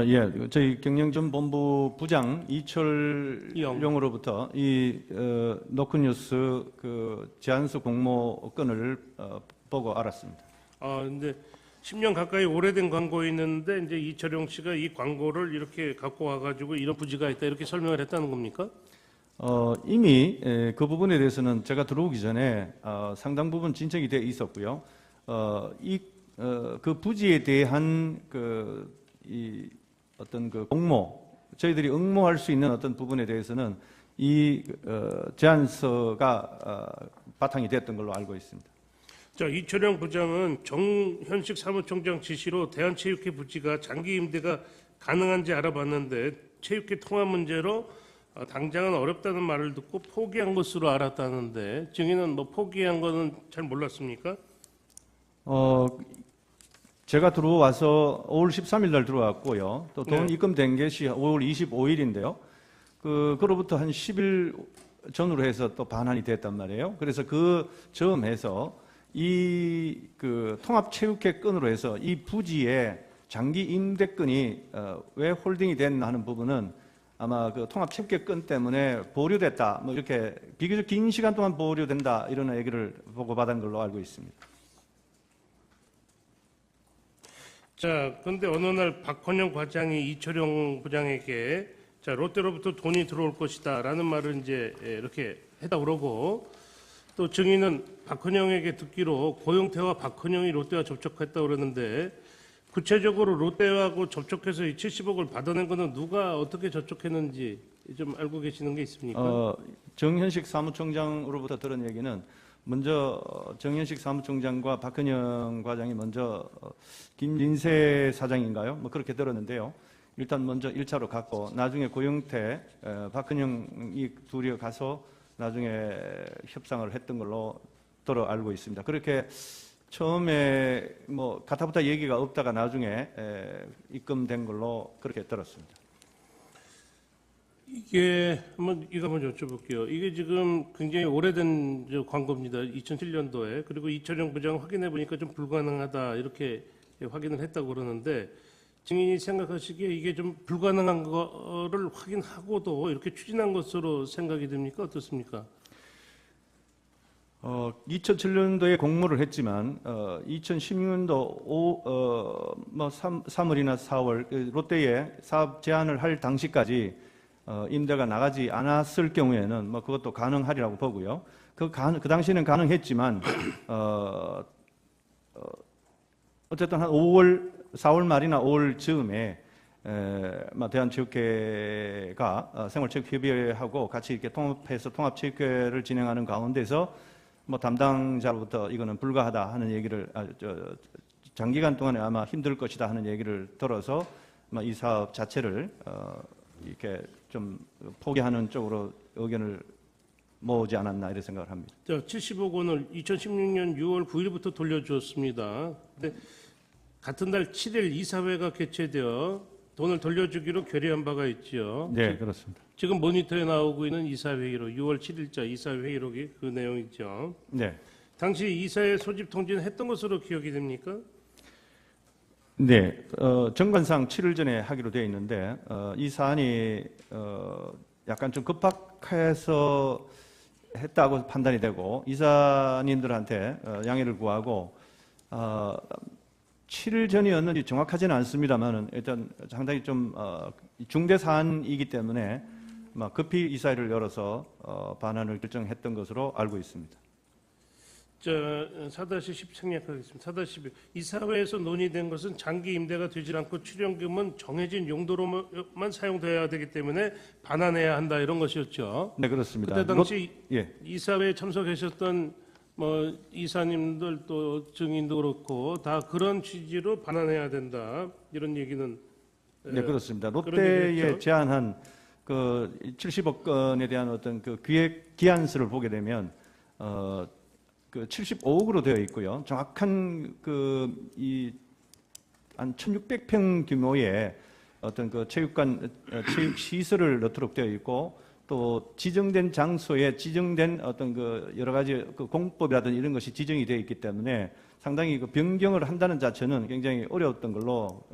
예, 저희 경영전본부 부장 이철용으로부터 이 노크뉴스 제안서 공모 건을 보고 알았습니다. 근데 10년 가까이 오래된 광고였는데 이제 이철용 씨가 이 광고를 이렇게 갖고 와가지고 이런 부지가 있다 이렇게 설명을 했다는 겁니까? 이미 그 부분에 대해서는 제가 들어오기 전에 상당 부분 진척이 돼 있었고요. 그 부지에 대한 이 어떤 공모, 저희들이 응모할 수 있는 어떤 부분에 대해서는 이 제안서가 바탕이 됐던 걸로 알고 있습니다. 자, 이철용 부장은 정현식 사무총장 지시로 대한체육회 부지가 장기 임대가 가능한지 알아봤는데 체육회 통합 문제로 당장은 어렵다는 말을 듣고 포기한 것으로 알았다는데 증인은 뭐 포기한 거는 잘 몰랐습니까? 제가 들어와서 5월 13일 날 들어왔고요. 또 돈 네. 입금된 것이 5월 25일인데요. 그로부터 한 10일 전으로 해서 또 반환이 됐단 말이에요. 그래서 그 점에서 이 통합체육회 건으로 해서 이 부지에 장기 임대권이 왜 홀딩이 됐나 하는 부분은 아마 그 통합체육회 건 때문에 보류됐다. 뭐 이렇게 비교적 긴 시간 동안 보류된다 이런 얘기를 보고받은 걸로 알고 있습니다. 자, 그런데 어느 날 박헌영 과장이 이철용 부장에게 자, 롯데로부터 돈이 들어올 것이다라는 말을 이제 이렇게 했다 그러고 또 증인은 박헌영에게 듣기로 고용태와 박헌영이 롯데와 접촉했다 그러는데 구체적으로 롯데하고 접촉해서 이 70억을 받아낸 거는 누가 어떻게 접촉했는지 좀 알고 계시는 게 있습니까? 정현식 사무총장으로부터 들은 얘기는 먼저 정현식 사무총장과 박헌영 과장이 먼저 김진세 사장인가요? 뭐 그렇게 들었는데요. 일단 먼저 1차로 갔고 나중에 고영태, 박헌영 이 둘이 가서 나중에 협상을 했던 걸로 들어 알고 있습니다. 그렇게 처음에 뭐 가타부타 얘기가 없다가 나중에 입금된 걸로 그렇게 들었습니다. 이거 한번 여쭤볼게요. 이게 지금 굉장히 오래된 광고입니다. 2007년도에. 그리고 이철용 부장 확인해 보니까 좀 불가능하다 이렇게 확인을 했다고 그러는데 증인이 생각하시기에 이게 좀 불가능한 거를 확인하고도 이렇게 추진한 것으로 생각이 됩니까? 어떻습니까? 2007년도에 공모를 했지만 2016년도 3월이나 4월 롯데에 사업 제안을 할 당시까지 임대가 나가지 않았을 경우에는 뭐 그것도 가능하리라고 보고요. 그 당시에는 가능했지만 어쨌든 한 4월 말이나 5월 즈음에 대한체육회가 생활체육협의회하고 같이 이렇게 통합해서 통합체육회를 진행하는 가운데서 뭐 담당자로부터 이거는 불가하다 하는 얘기를 장기간 동안에 아마 힘들 것이다 하는 얘기를 들어서 이 사업 자체를 이렇게 좀 포기하는 쪽으로 의견을 모으지 않았나 이런 생각을 합니다. 자, 70억 원을 2016년 6월 9일부터 돌려주었습니다. 근데 같은 날 7일 이사회가 개최되어 돈을 돌려주기로 결의한 바가 있지요. 네, 그렇습니다. 지금 모니터에 나오고 있는 이사회의록, 6월 7일자 이사회의록이 그 내용이죠. 네. 당시 이사회 소집 통지는 했던 것으로 기억이 됩니까? 네, 정관상 7일 전에 하기로 되어 있는데 이 사안이 약간 좀 급박해서 했다고 판단이 되고 이사님들한테 양해를 구하고 7일 전이었는지 정확하지는 않습니다만은 일단 상당히 좀 중대 사안이기 때문에 급히 이사회를 열어서 반환을 결정했던 것으로 알고 있습니다. 4-10 생략하겠습니다. 4-10 이사회에서 논의된 것은 장기 임대가 되질 않고 출연금은 정해진 용도로만 사용돼야 되기 때문에 반환해야 한다 이런 것이었죠. 네, 그렇습니다. 그때 당시 예. 이사회에 참석하셨던 이사님들 또 증인도 그렇고 다 그런 취지로 반환해야 된다 이런 얘기는 네, 그렇습니다. 그런 롯데에 얘기를 제안한 그 70억 건에 대한 어떤 그 기한서를 보게 되면 그 75억으로 되어 있고요. 정확한 한 1,600평 규모의 어떤 그 체육관 체육 시설을 넣도록 되어 있고 또 지정된 장소에 지정된 어떤 그 여러 가지 그 공법이라든지 이런 것이 지정이 되어 있기 때문에 상당히 그 변경을 한다는 자체는 굉장히 어려웠던 걸로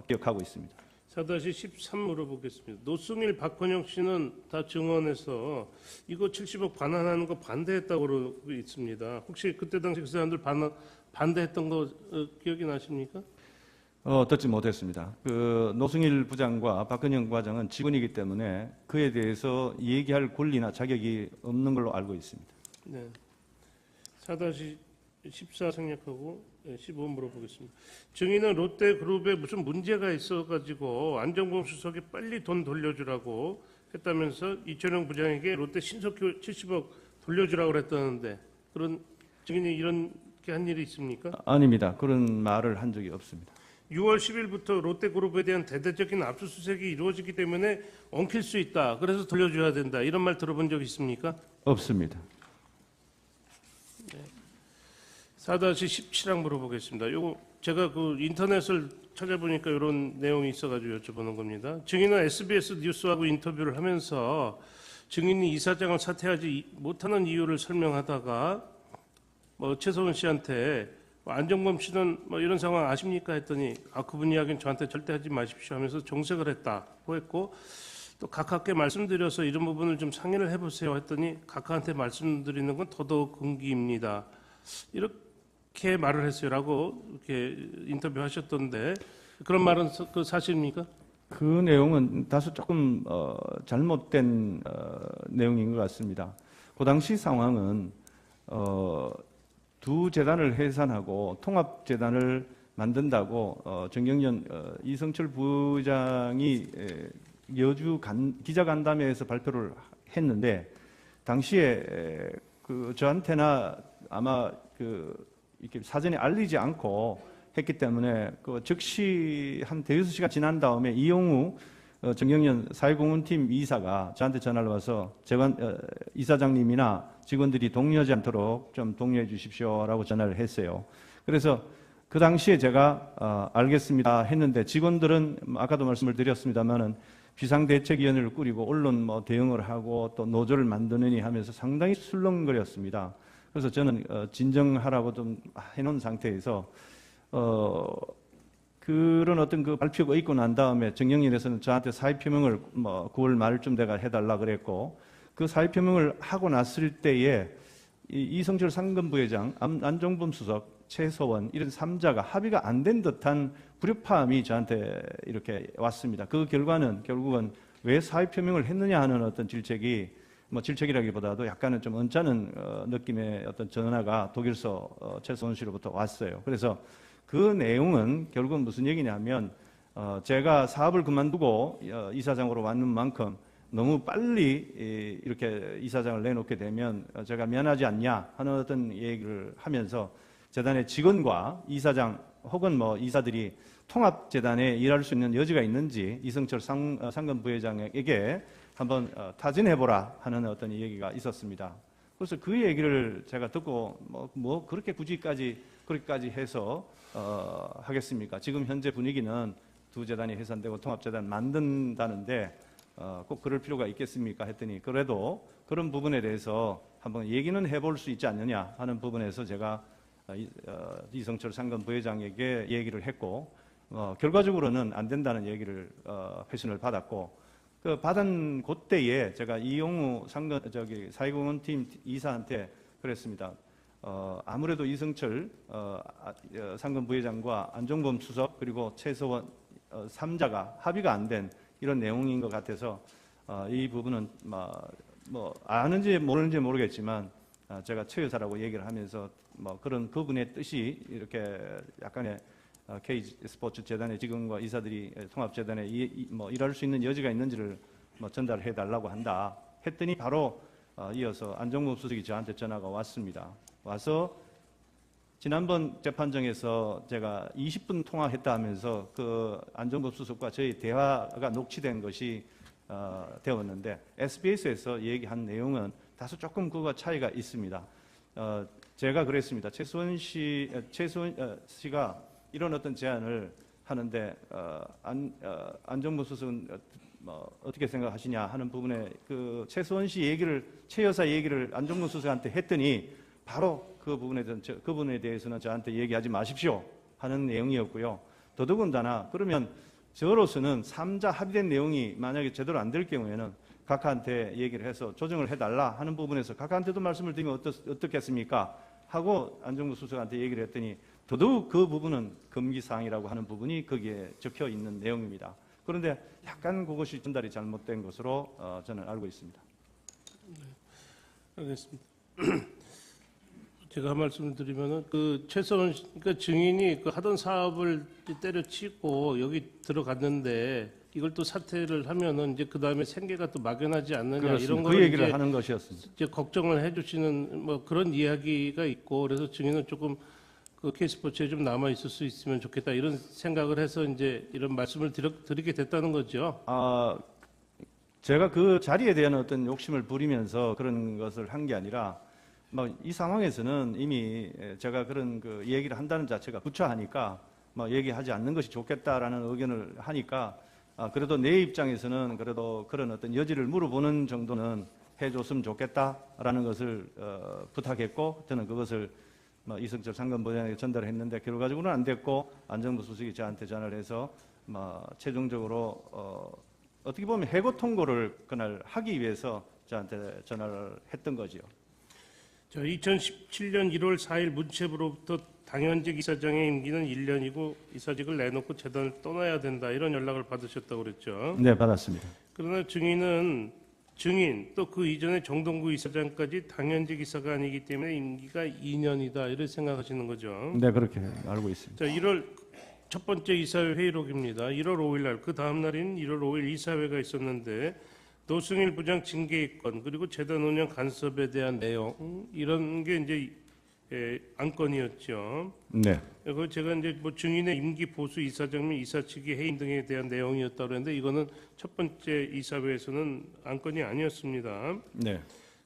기억하고 있습니다. 4-13 물어보겠습니다. 노승일, 박헌영 씨는 다 증언해서 이거 70억 반환하는 거 반대했다고 그러고 있습니다. 혹시 그때 당시 그 사람들 반대했던 거 기억이 나십니까? 듣지 못했습니다. 그 노승일 부장과 박헌영 과장은 직원이기 때문에 그에 대해서 얘기할 권리나 자격이 없는 걸로 알고 있습니다. 네. 4-14 생략하고 15 물어보겠습니다. 증인은 롯데그룹에 무슨 문제가 있어가지고 안정범 수석이 빨리 돈 돌려주라고 했다면서 이철영 부장에게 롯데 신속히 70억 돌려주라고 그랬다는데 그런 증인이 이렇게 한 일이 있습니까? 아닙니다. 그런 말을 한 적이 없습니다. 6월 10일부터 롯데그룹에 대한 대대적인 압수수색이 이루어지기 때문에 엉킬 수 있다. 그래서 돌려줘야 된다. 이런 말 들어본 적 있습니까? 없습니다. 4-17항 물어보겠습니다. 요거 제가 그 인터넷을 찾아보니까 이런 내용이 있어가지고 여쭤보는 겁니다. 증인은 SBS 뉴스하고 인터뷰를 하면서 증인이 이사장을 사퇴하지 못하는 이유를 설명하다가 최서원 씨한테 안정범 씨는 이런 상황 아십니까 했더니 그분 이야기는 저한테 절대 하지 마십시오 하면서 정색을 했다고 했고 또 각하께 말씀드려서 이런 부분을 좀 상의를 해보세요 했더니 각하한테 말씀드리는 건 더더욱 금기입니다. 이렇게 말을 했어요라고 이렇게 인터뷰하셨던데 그런 말은 그 사실입니까? 그 내용은 다소 조금 잘못된 내용인 것 같습니다. 그 당시 상황은 두 재단을 해산하고 통합재단을 만든다고 정경련 이성철 부장이 여주 기자간담회에서 발표를 했는데 당시에 저한테나 아마 이렇게 사전에 알리지 않고 했기 때문에 즉시 한 대여섯 시간 지난 다음에 이용우 정경련 사회공헌팀 이사가 저한테 전화를 와서 이사장님이나 직원들이 동요하지 않도록 좀 독려해 주십시오라고 전화를 했어요. 그래서 그 당시에 제가 알겠습니다 했는데 직원들은 아까도 말씀을 드렸습니다만은 비상대책위원회를 꾸리고 언론 대응을 하고 또 노조를 만드느니 하면서 상당히 술렁거렸습니다. 그래서 저는 진정하라고 좀 해놓은 상태에서 그런 어떤 그 발표가 있고 난 다음에 정경련에서는 저한테 사의 표명을 9월 말쯤 돼가 해달라 그랬고 그 사의 표명을 하고 났을 때에 이성철 상근부회장, 안정범 수석, 최서원 이런 3자가 합의가 안 된 듯한 불협화음이 저한테 이렇게 왔습니다. 그 결과는 결국은 왜 사의 표명을 했느냐 하는 어떤 질책이 질책이라기보다도 약간은 좀 언짢은 느낌의 어떤 전화가 독일서 최서원 씨로부터 왔어요. 그래서 그 내용은 결국은 무슨 얘기냐면 제가 사업을 그만두고 이사장으로 왔는 만큼 너무 빨리 이렇게 이사장을 내놓게 되면 제가 미안하지 않냐 하는 어떤 얘기를 하면서 재단의 직원과 이사장 혹은 이사들이 통합재단에 일할 수 있는 여지가 있는지 이성철 상근 부회장에게 한번 타진해보라 하는 어떤 얘기가 있었습니다. 그래서 그 얘기를 제가 듣고 뭐 그렇게까지 해서 하겠습니까? 지금 현재 분위기는 두 재단이 해산되고 통합재단 만든다는데 꼭 그럴 필요가 있겠습니까? 했더니 그래도 그런 부분에 대해서 한번 얘기는 해볼 수 있지 않느냐 하는 부분에서 제가 이성철 상근 부회장에게 얘기를 했고 결과적으로는 안 된다는 얘기를 회신을 받았고 그 받은 그때에 제가 이용우 사회공헌팀 이사한테 그랬습니다. 아무래도 이성철 상근 부회장과 안종범 수석 그리고 최서원 3자가 합의가 안 된 이런 내용인 것 같아서 이 부분은 뭐 아는지 모르는지 모르겠지만 제가 최 여사라고 얘기를 하면서 그런 그분의 뜻이 이렇게 약간의 K스포츠 재단의 직원과 이사들이 통합재단에 일할 수 있는 여지가 있는지를 전달해 달라고 한다 했더니 바로 이어서 안종범 수석이 저한테 전화가 왔습니다. 와서 지난번 재판정에서 제가 20분 통화했다 하면서 그 안종범 수석과 저희 대화가 녹취된 것이 되었는데 SBS에서 얘기한 내용은 다소 조금 그거와 차이가 있습니다. 제가 그랬습니다. 최수원 씨가 이런 어떤 제안을 하는데 안종범 수석은 어떻게 생각하시냐 하는 부분에 그 최수원 씨 얘기를 최 여사 얘기를 안종범 수석한테 했더니 바로 그 부분에 대해서는 저한테 얘기하지 마십시오 하는 내용이었고요. 더더군다나 그러면 저로서는 3자 합의된 내용이 만약에 제대로 안 될 경우에는 각하한테 얘기를 해서 조정을 해달라 하는 부분에서 각하한테도 말씀을 드리면 어떻겠습니까? 하고 안종범 수석한테 얘기를 했더니 더더욱 그 부분은 금기사항이라고 하는 부분이 거기에 적혀 있는 내용입니다. 그런데 약간 그것이 전달이 잘못된 것으로 저는 알고 있습니다. 네, 알겠습니다. 제가 한 말씀을 드리면은 그 최서원 그러니까 증인이 그 하던 사업을 때려치고 여기 들어갔는데 이걸 또 사퇴를 하면은 이제 그 다음에 생계가 또 막연하지 않느냐 그렇습니다. 이런 그 걸 얘기를 이제 하는 것이었습니다. 이제 걱정을 해주시는 뭐 그런 이야기가 있고 그래서 증인은 조금 그 K스포츠에 좀 남아 있을 수 있으면 좋겠다 이런 생각을 해서 이제 이런 말씀을 드리게 됐다는 거죠. 제가 그 자리에 대한 어떤 욕심을 부리면서 그런 것을 한 게 아니라 이 상황에서는 이미 제가 그런 그 얘기를 한다는 자체가 구차하니까 얘기하지 않는 것이 좋겠다라는 의견을 하니까 그래도 내 입장에서는 그래도 그런 어떤 여지를 물어보는 정도는 해줬으면 좋겠다라는 것을 부탁했고 저는 그것을 이성철 상근 부회장에게 전달했는데 결과적으로는 안 됐고 안종범 수석이 저한테 전화를 해서 최종적으로 어떻게 보면 해고 통고를 그날 하기 위해서 저한테 전화를 했던 거지요. 자, 2017년 1월 4일 문체부로부터 당현직 이사장의 임기는 1년이고 이사직을 내놓고 재단을 떠나야 된다 이런 연락을 받으셨다고 그랬죠. 네, 받았습니다. 그러나 증인 또 그 이전에 정동구 이사장까지 당현직 이사가 아니기 때문에 임기가 2년이다 이렇게 생각하시는 거죠. 네, 그렇게 알고 있습니다. 자, 1월 첫 번째 이사회 회의록입니다. 1월 5일 날 그 다음 날인 1월 5일 이사회가 있었는데 노승일 부장 징계권 그리고 재단 운영 간섭에 대한 내용 이런 게 이제 안건이었죠. 네. 그리고 제가 이제 뭐 증인의 임기 보수 이사장 및 이사측의 해임 등에 대한 내용이었다고 그랬는데 이거는 첫 번째 이사회에서는 안건이 아니었습니다. 네.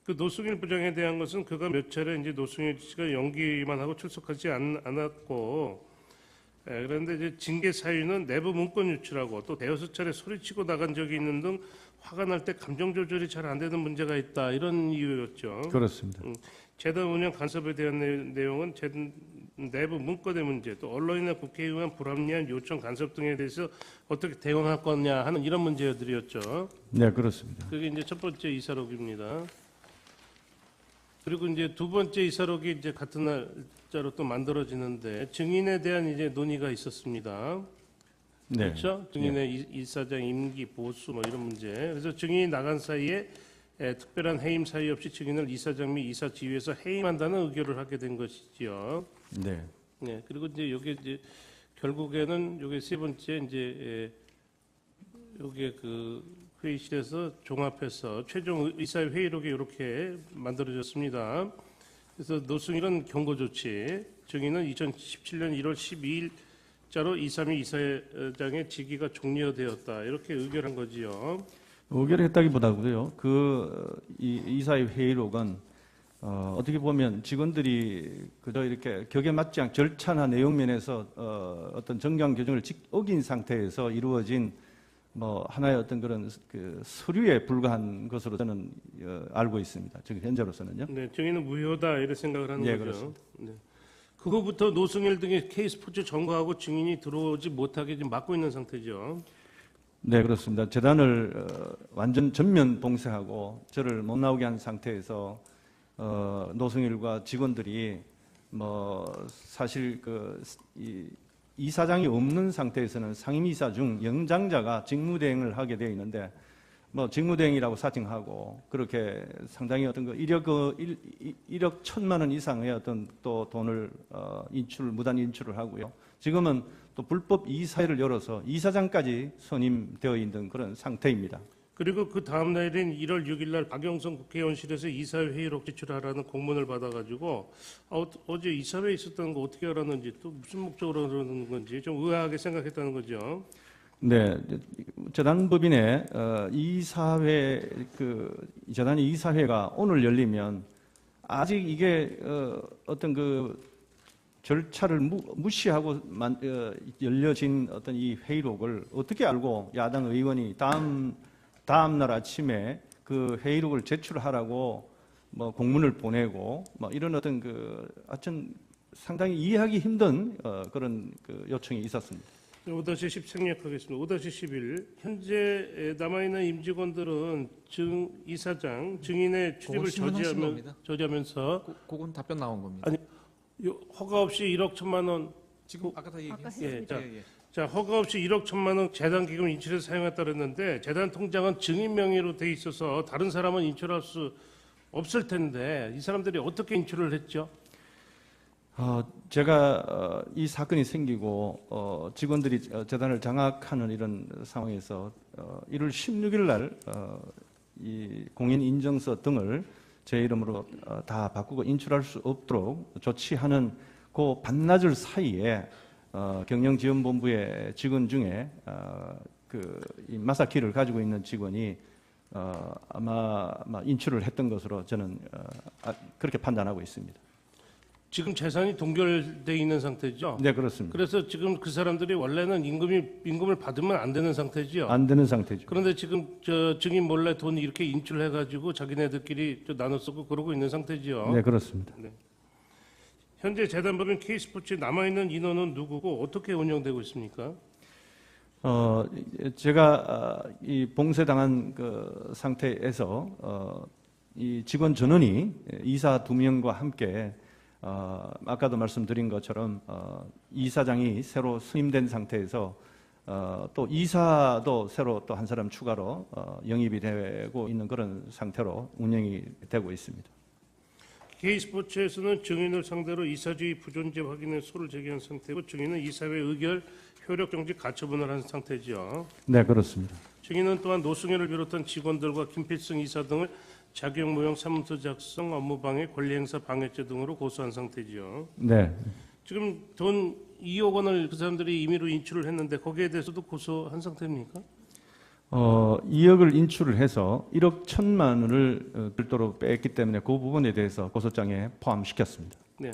그 노승일 부장에 대한 것은 그가 몇 차례 이제 노승일 씨가 연기만 하고 출석하지 않았고 그런데 이제 징계 사유는 내부 문건 유출하고 또 대여섯 차례 소리치고 나간 적이 있는 등 화가 날 때 감정 조절이 잘 안 되는 문제가 있다 이런 이유였죠. 그렇습니다. 재단 운영 간섭에 대한 내용은 내부 문건의 문제, 또 언론이나 국회의원 불합리한 요청 간섭 등에 대해서 어떻게 대응할 거냐 하는 이런 문제들이었죠. 네, 그렇습니다. 그게 이제 첫 번째 이사록입니다. 그리고 이제 두 번째 이사록이 이제 같은 날짜로 또 만들어지는데 증인에 대한 이제 논의가 있었습니다. 네. 그렇죠? 증인의 이사장 임기 보수 뭐 이런 문제. 그래서 증인이 나간 사이에 특별한 해임 사유 없이 증인을 이사장 및 이사 지휘에서 해임한다는 의결을 하게 된 것이지요. 네. 네. 그리고 이제 요게 이제 결국에는 요게 세 번째 이제 요게 그 회의실에서 종합해서 최종 이사회 회의록이 이렇게 만들어졌습니다. 그래서 노승일은 경고 조치, 증인은 2017년 1월 12일 자로 이삼위 이사장의 직위가 종료되었다 이렇게 의결한 거지요. 의결했다기보다도요. 이 이사회 회의록은 어떻게 보면 직원들이 그저 이렇게 격에 맞지 않게 절차나 내용 면에서 어떤 정강 규정을 어긴 상태에서 이루어진 뭐 하나의 어떤 그런 그 서류에 불과한 것으로 저는 알고 있습니다. 지금 현재로서는요. 네, 증인은 무효다 이렇게 생각을 하는 예, 거죠. 그렇습니다. 네. 그 후부터 노승일 등의 K스포츠 점거하고 증인이 들어오지 못하게 지금 막고 있는 상태죠. 네, 그렇습니다. 재단을 완전 전면 봉쇄하고 저를 못 나오게 한 상태에서 노승일과 직원들이 뭐 사실 이 이사장이 없는 상태에서는 상임이사 중 영장자가 직무대행을 하게 되어 있는데 뭐 직무대행이라고 사칭하고 그렇게 상당히 어떤 1억 1천만 원 이상의 어떤 또 돈을 무단 인출을 하고요. 지금은 또 불법 이사회를 열어서 이사장까지 선임되어 있는 그런 상태입니다. 그리고 그 다음 날인 1월 6일 날 박영선 국회의원실에서 이사회 회의록 제출하라는 공문을 받아가지고 어제 이사회에 있었다는 거 어떻게 알았는지 또 무슨 목적으로 그러는 건지 좀 의아하게 생각했다는 거죠. 네, 재단법인의 이사회 재단의 이사회가 오늘 열리면 아직 이게 어떤 그 절차를 무시하고 열려진 어떤 이 회의록을 어떻게 알고 야당 의원이 다음 날 아침에 그 회의록을 제출하라고 뭐 공문을 보내고 뭐 이런 어떤 하여튼 상당히 이해하기 힘든 그런 요청이 있었습니다. 5-10 생략하겠습니다. 5-11 현재 남아있는 임직원들은 이사장 증인의 출입을 저지하면서 그건 답변 나온 겁니다. 아니, 허가 없이 1억 1천만 원 지금 아까 다 얘기했어요. 예, 자, 허가 없이 1억 1천만 원 재단 기금 인출해서 사용했다 그랬는데 재단 통장은 증인 명의로 돼 있어서 다른 사람은 인출할 수 없을 텐데 이 사람들이 어떻게 인출을 했죠? 제가 이 사건이 생기고 직원들이 재단을 장악하는 이런 상황에서 1월 16일 날 이 공인 인증서 등을 제 이름으로 다 바꾸고 인출할 수 없도록 조치하는 그 반나절 사이에 경영지원본부의 직원 중에 이 마사키를 가지고 있는 직원이 아마 인출을 했던 것으로 저는 그렇게 판단하고 있습니다. 지금 재산이 동결돼 있는 상태죠? 네, 그렇습니다. 그래서 지금 그 사람들이 원래는 임금을 받으면 안 되는 상태죠? 안 되는 상태죠. 그런데 지금 증인 몰래 돈 이렇게 인출해가지고 자기네들끼리 나눠 쓰고 그러고 있는 상태죠? 네, 그렇습니다. 현재 재단법인 K스포츠에 남아있는 인원은 누구고 어떻게 운영되고 있습니까? 제가 이 봉쇄당한 그 상태에서 이 직원 전원이 이사 2명과 함께 아까도 말씀드린 것처럼 이사장이 새로 수임된 상태에서 또 이사도 새로 또 한 사람 추가로 영입이 되고 있는 그런 상태로 운영이 되고 있습니다. K스포츠에서는 증인을 상대로 이사주의 부존재 확인의 소를 제기한 상태고 증인은 이사회 의결 효력 정지 가처분을 한 상태죠. 네, 그렇습니다. 증인은 또한 노승일을 비롯한 직원들과 김필승 이사 등을 자격 무용 사무소 작성, 업무 방해, 권리 행사 방해죄 등으로 고소한 상태죠. 네. 지금 돈 2억 원을 그 사람들이 임의로 인출을 했는데 거기에 대해서도 고소한 상태입니까? 2억을 인출을 해서 1억 1천만 원을 별도로 뺐기 때문에 그 부분에 대해서 고소장에 포함시켰습니다. 네.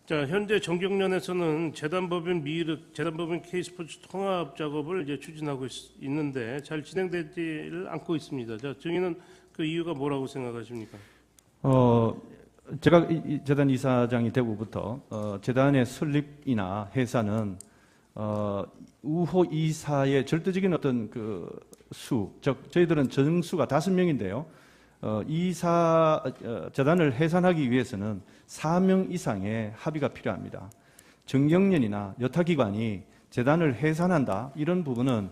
자, 현재 정경련에서는 재단법인 재단법인 K스포츠 통합 작업을 이제 추진하고 있는데 잘 진행되지를 않고 있습니다. 자, 증인은 그 이유가 뭐라고 생각하십니까? 제가 이 재단 이사장이 되고부터 재단의 설립이나 해산은 우호 이사의 절대적인 어떤 즉 저희들은 정수가 5명인데요. 재단을 해산하기 위해서는 4명 이상의 합의가 필요합니다. 정경련이나 여타기관이 재단을 해산한다 이런 부분은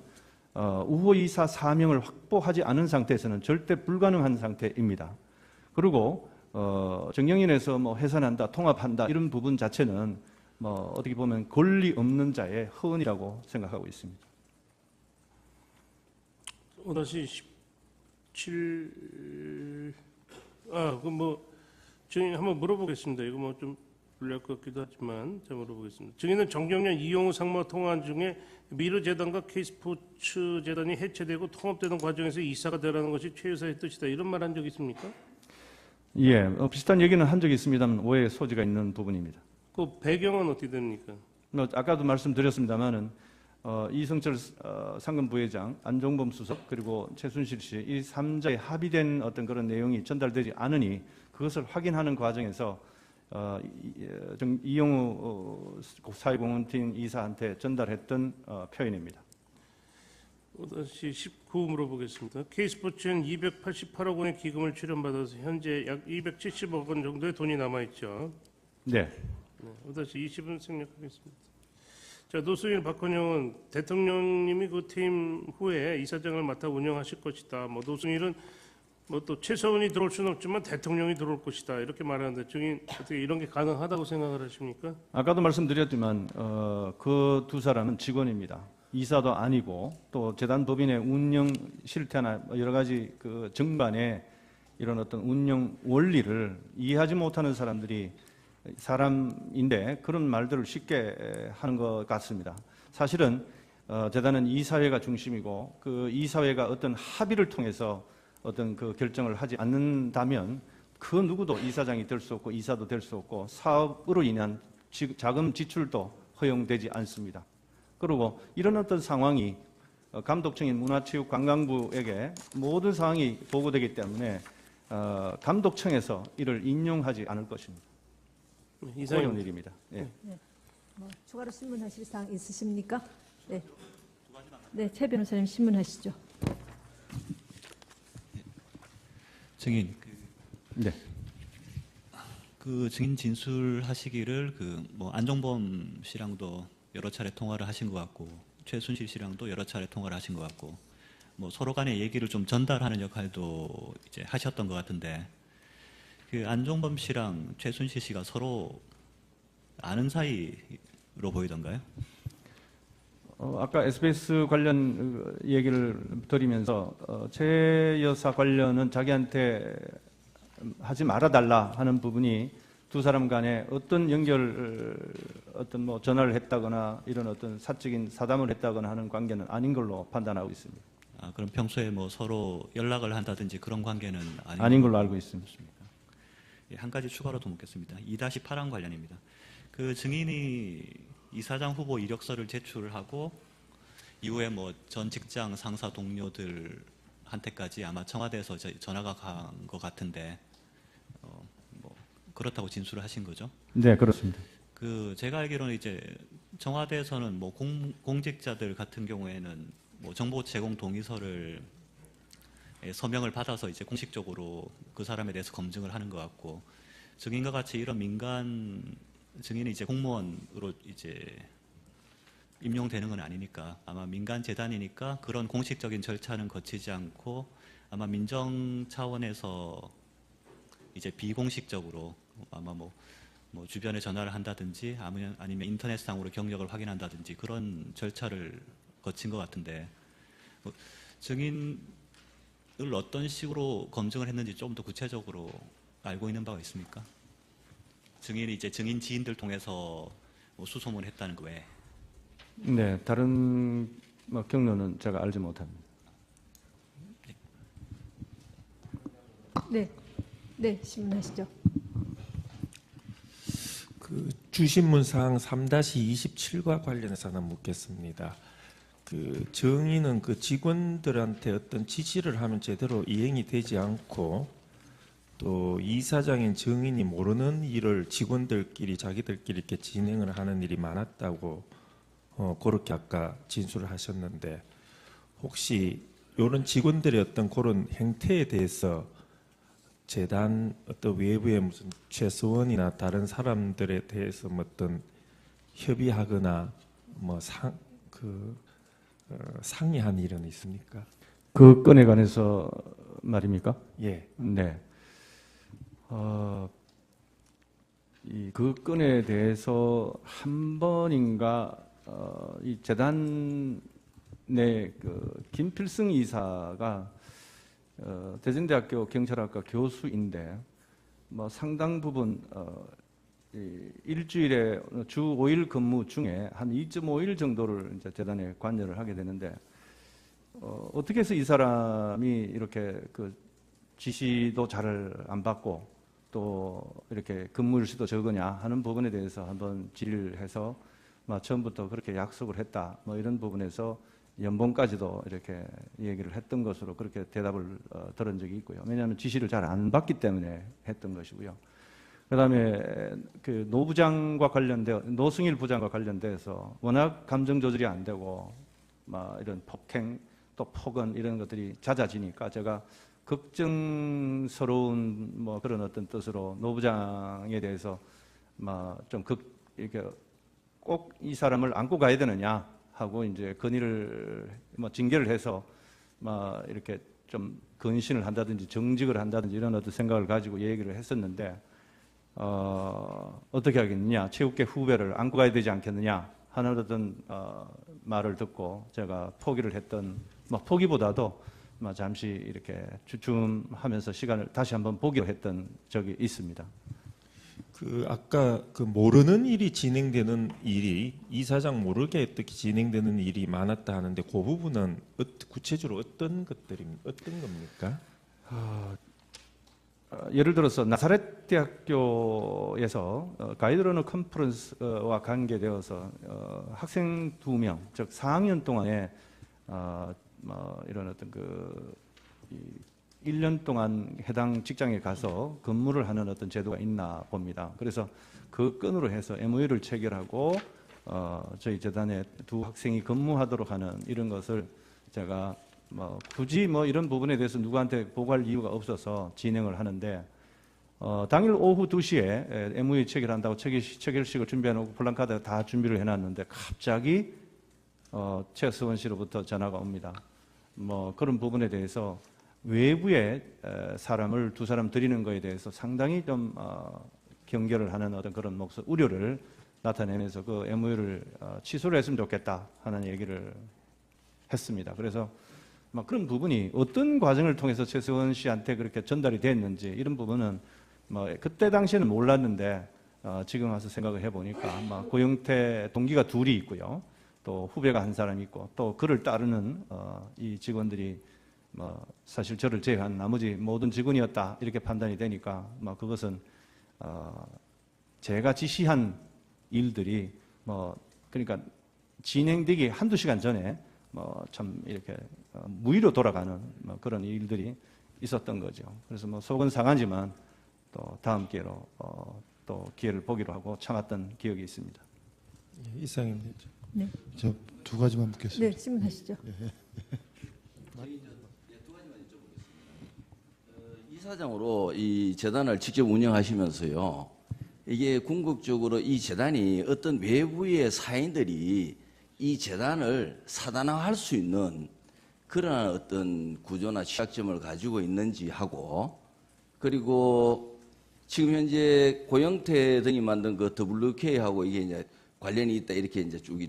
우호 이사 4명을 확보하지 않은 상태에서는 절대 불가능한 상태입니다. 그리고 정경련에서 뭐 해산한다, 통합한다 이런 부분 자체는 뭐 어떻게 보면 권리 없는 자의 허언이라고 생각하고 있습니다. 5-17 그럼 뭐 증인 한번 물어보겠습니다. 이거 뭐 좀 불리할 것 같기도 하지만 제가 물어보겠습니다. 증인은 정경련 이용우 상무 통화한 중에 미르재단과 K스포츠 재단이 해체되고 통합되는 과정에서 이사가 되라는 것이 최 여사의 뜻이다 이런 말 한 적 있습니까? 예, 비슷한 얘기는 한 적이 있습니다만 오해의 소지가 있는 부분입니다. 그 배경은 어떻게 됩니까? 아까도 말씀드렸습니다만은 이성철 상금 부회장, 안종범 수석 그리고 최순실 씨 이 3자의 합의된 어떤 그런 내용이 전달되지 않으니 그것을 확인하는 과정에서 이영우 사회공헌팀 이사한테 전달했던 표현입니다. 다시 19 물어보겠습니다. K스포츠는 288억 원의 기금을 출연받아서 현재 약 270억 원 정도의 돈이 남아있죠. 네. 다시 20분 생략하겠습니다. 자, 노승일, 박헌영은 대통령님이 그 퇴임 후에 이사장을 맡아 운영하실 것이다. 뭐 노승일은 뭐 또 최서원이 들어올 수는 없지만 대통령이 들어올 것이다. 이렇게 말하는데 증인 어떻게 이런 게 가능하다고 생각을 하십니까? 아까도 말씀드렸지만 그 두 사람은 직원입니다. 이사도 아니고 또 재단 법인의 운영 실태나 여러 가지 그 정반의 이런 어떤 운영 원리를 이해하지 못하는 사람인데 그런 말들을 쉽게 하는 것 같습니다. 사실은 재단은 이사회가 중심이고 그 이사회가 어떤 합의를 통해서 어떤 그 결정을 하지 않는다면 그 누구도 이사장이 될 수 없고 이사도 될 수 없고 사업으로 인한 자금 지출도 허용되지 않습니다. 그리고 이런 어떤 상황이 감독청인 문화체육관광부에게 모든 상황이 보고되기 때문에 감독청에서 이를 인용하지 않을 것입니다. 어려운 일입니다. 예. 뭐 추가로 신문하실 사항 있으십니까? 네. 네, 최 변호사님 신문하시죠. 증인, 네. 그 증인 진술하시기를 그 뭐 안종범 씨랑도 여러 차례 통화를 하신 것 같고 최순실 씨랑도 여러 차례 통화를 하신 것 같고 뭐 서로 간의 얘기를 좀 전달하는 역할도 이제 하셨던 것 같은데 그 안종범 씨랑 최순실 씨가 서로 아는 사이로 보이던가요? 아까 SBS 관련 얘기를 드리면서 최 여사 관련은 자기한테 하지 말아달라 하는 부분이 두 사람 간에 어떤 어떤 뭐 전화를 했다거나 이런 어떤 사적인 사담을 했다거나 하는 관계는 아닌 걸로 판단하고 있습니다. 아, 그럼 평소에 뭐 서로 연락을 한다든지 그런 관계는 아닌 걸로 알고 있습니다. 예, 한 가지 추가로 더 묻겠습니다. 2-8항 관련입니다. 그 증인이 이사장 후보 이력서를 제출하고 이후에 뭐 전 직장 상사 동료들한테까지 아마 청와대에서 전화가 간 것 같은데 뭐 그렇다고 진술을 하신 거죠? 네, 그렇습니다. 그 제가 알기로는 이제 청와대에서는 뭐 공직자들 같은 경우에는 뭐 정보 제공 동의서를 서명을 받아서 이제 공식적으로 그 사람에 대해서 검증을 하는 것 같고 증인과 같이 이런 민간 증인이 이제 공무원으로 이제 임용되는 건 아니니까 아마 민간 재단이니까 그런 공식적인 절차는 거치지 않고 아마 민정 차원에서 이제 비공식적으로 아마 뭐 주변에 전화를 한다든지 아니면 인터넷상으로 경력을 확인한다든지 그런 절차를 거친 것 같은데 뭐 증인을 어떤 식으로 검증을 했는지 좀 더 구체적으로 알고 있는 바가 있습니까? 증인이 이제 증인 지인들 통해서 뭐 수소문을 했다는 거 외에. 네, 다른 경로는 제가 알지 못합니다. 네. 네, 신문하시죠. 그 주신문사항 3-27과 관련해서 하나 묻겠습니다. 그 정의는 그 직원들한테 어떤 지시를 하면 제대로 이행이 되지 않고 또 이사장인 정인이 모르는 일을 직원들끼리 자기들끼리 이렇게 진행을 하는 일이 많았다고 그렇게 아까 진술을 하셨는데 혹시 이런 직원들의 어떤 그런 행태에 대해서 재단 어떤 외부의 무슨 최서원이나 다른 사람들에 대해서 뭐 어떤 협의하거나 뭐 상의한 일은 있습니까? 그 건에 관해서 말입니까? 예. 네. 그 건에 대해서 한 번인가 이 재단 내 그 김필승 이사가 대전대학교 경찰학과 교수인데 뭐 상당 부분 일주일에 주 5일 근무 중에 한 2.5일 정도를 이제 재단에 관여를 하게 되는데 어떻게 해서 이 사람이 이렇게 그 지시도 잘 안 받고 또 이렇게 근무일수도 적으냐 하는 부분에 대해서 한번 질의를 해서 처음부터 그렇게 약속을 했다. 이런 부분에서 연봉까지도 이렇게 얘기를 했던 것으로 그렇게 대답을 들은 적이 있고요. 왜냐하면 지시를 잘 안 받기 때문에 했던 것이고요. 그다음에 그 노승일 부장과 관련돼서 워낙 감정 조절이 안 되고 이런 폭행 또 폭언 이런 것들이 잦아지니까 제가 걱정스러운 그런 어떤 뜻으로 노 부장에 대해서 좀 이렇게 꼭 이 사람을 안고 가야 되느냐 하고 이제 건의를 징계를 해서 이렇게 좀 건신을 한다든지 정직을 한다든지 이런 어떤 생각을 가지고 얘기를 했었는데 어떻게 하겠느냐, 체육계 후배를 안고 가야 되지 않겠느냐 하는 어떤 말을 듣고 제가 포기를 했던, 포기보다도 잠시 이렇게 주춤하면서 시간을 다시 한번 보기로 했던 적이 있습니다. 아까 모르는 일이 진행되는 일이 이사장 모르게 어떻게 진행되는 일이 많았다 하는데 그 부분은 구체적으로 어떤 겁니까? 예를 들어서 나사렛 대학교에서 가이드러너 컨퍼런스와 관계되어서 학생 2명, 즉 4학년 동안에 이런 어떤 1년 동안 해당 직장에 가서 근무를 하는 어떤 제도가 있나 봅니다. 그래서 그 건으로 해서 MOU를 체결하고 저희 재단에 2 학생이 근무하도록 하는 이런 것을 제가 굳이 이런 부분에 대해서 누구한테 보고할 이유가 없어서 진행을 하는데 당일 오후 2시에 MOU 체결한다고 체결식을 준비해놓고 플랜카드 다 준비를 해놨는데 갑자기 최수원 씨로부터 전화가 옵니다. 그런 부분에 대해서 외부에 사람을 2사람 들이는 것에 대해서 상당히 좀 경계를 하는 어떤 그런 우려를 나타내면서 그 MOU를 취소를 했으면 좋겠다 하는 얘기를 했습니다. 그래서 그런 부분이 어떤 과정을 통해서 최수원 씨한테 그렇게 전달이 됐는지 이런 부분은 그때 당시에는 몰랐는데 지금 와서 생각을 해보니까 고영태 동기가 2이 있고요. 또 후배가 1사람이 있고 또 그를 따르는 이 직원들이 사실 저를 제외한 나머지 모든 직원이었다 이렇게 판단이 되니까 그것은 제가 지시한 일들이 그러니까 진행되기 1-2시간 전에 참 이렇게 무의로 돌아가는 그런 일들이 있었던 거죠. 그래서 속은 상하지만 또 다음 기회로 또 기회를 보기로 하고 참았던 기억이 있습니다. 이상입니다. 네. 저 2가지만 묻겠습니다. 네, 질문하시죠. 이사장으로 이 재단을 직접 운영하시면서요, 이게 궁극적으로 이 재단이 어떤 외부의 사인들이 이 재단을 사단화할 수 있는 그런 어떤 구조나 취약점을 가지고 있는지 하고, 그리고 지금 현재 고영태 등이 만든 그 WK하고 이게 이제 관련이 있다 이렇게 이제 쭉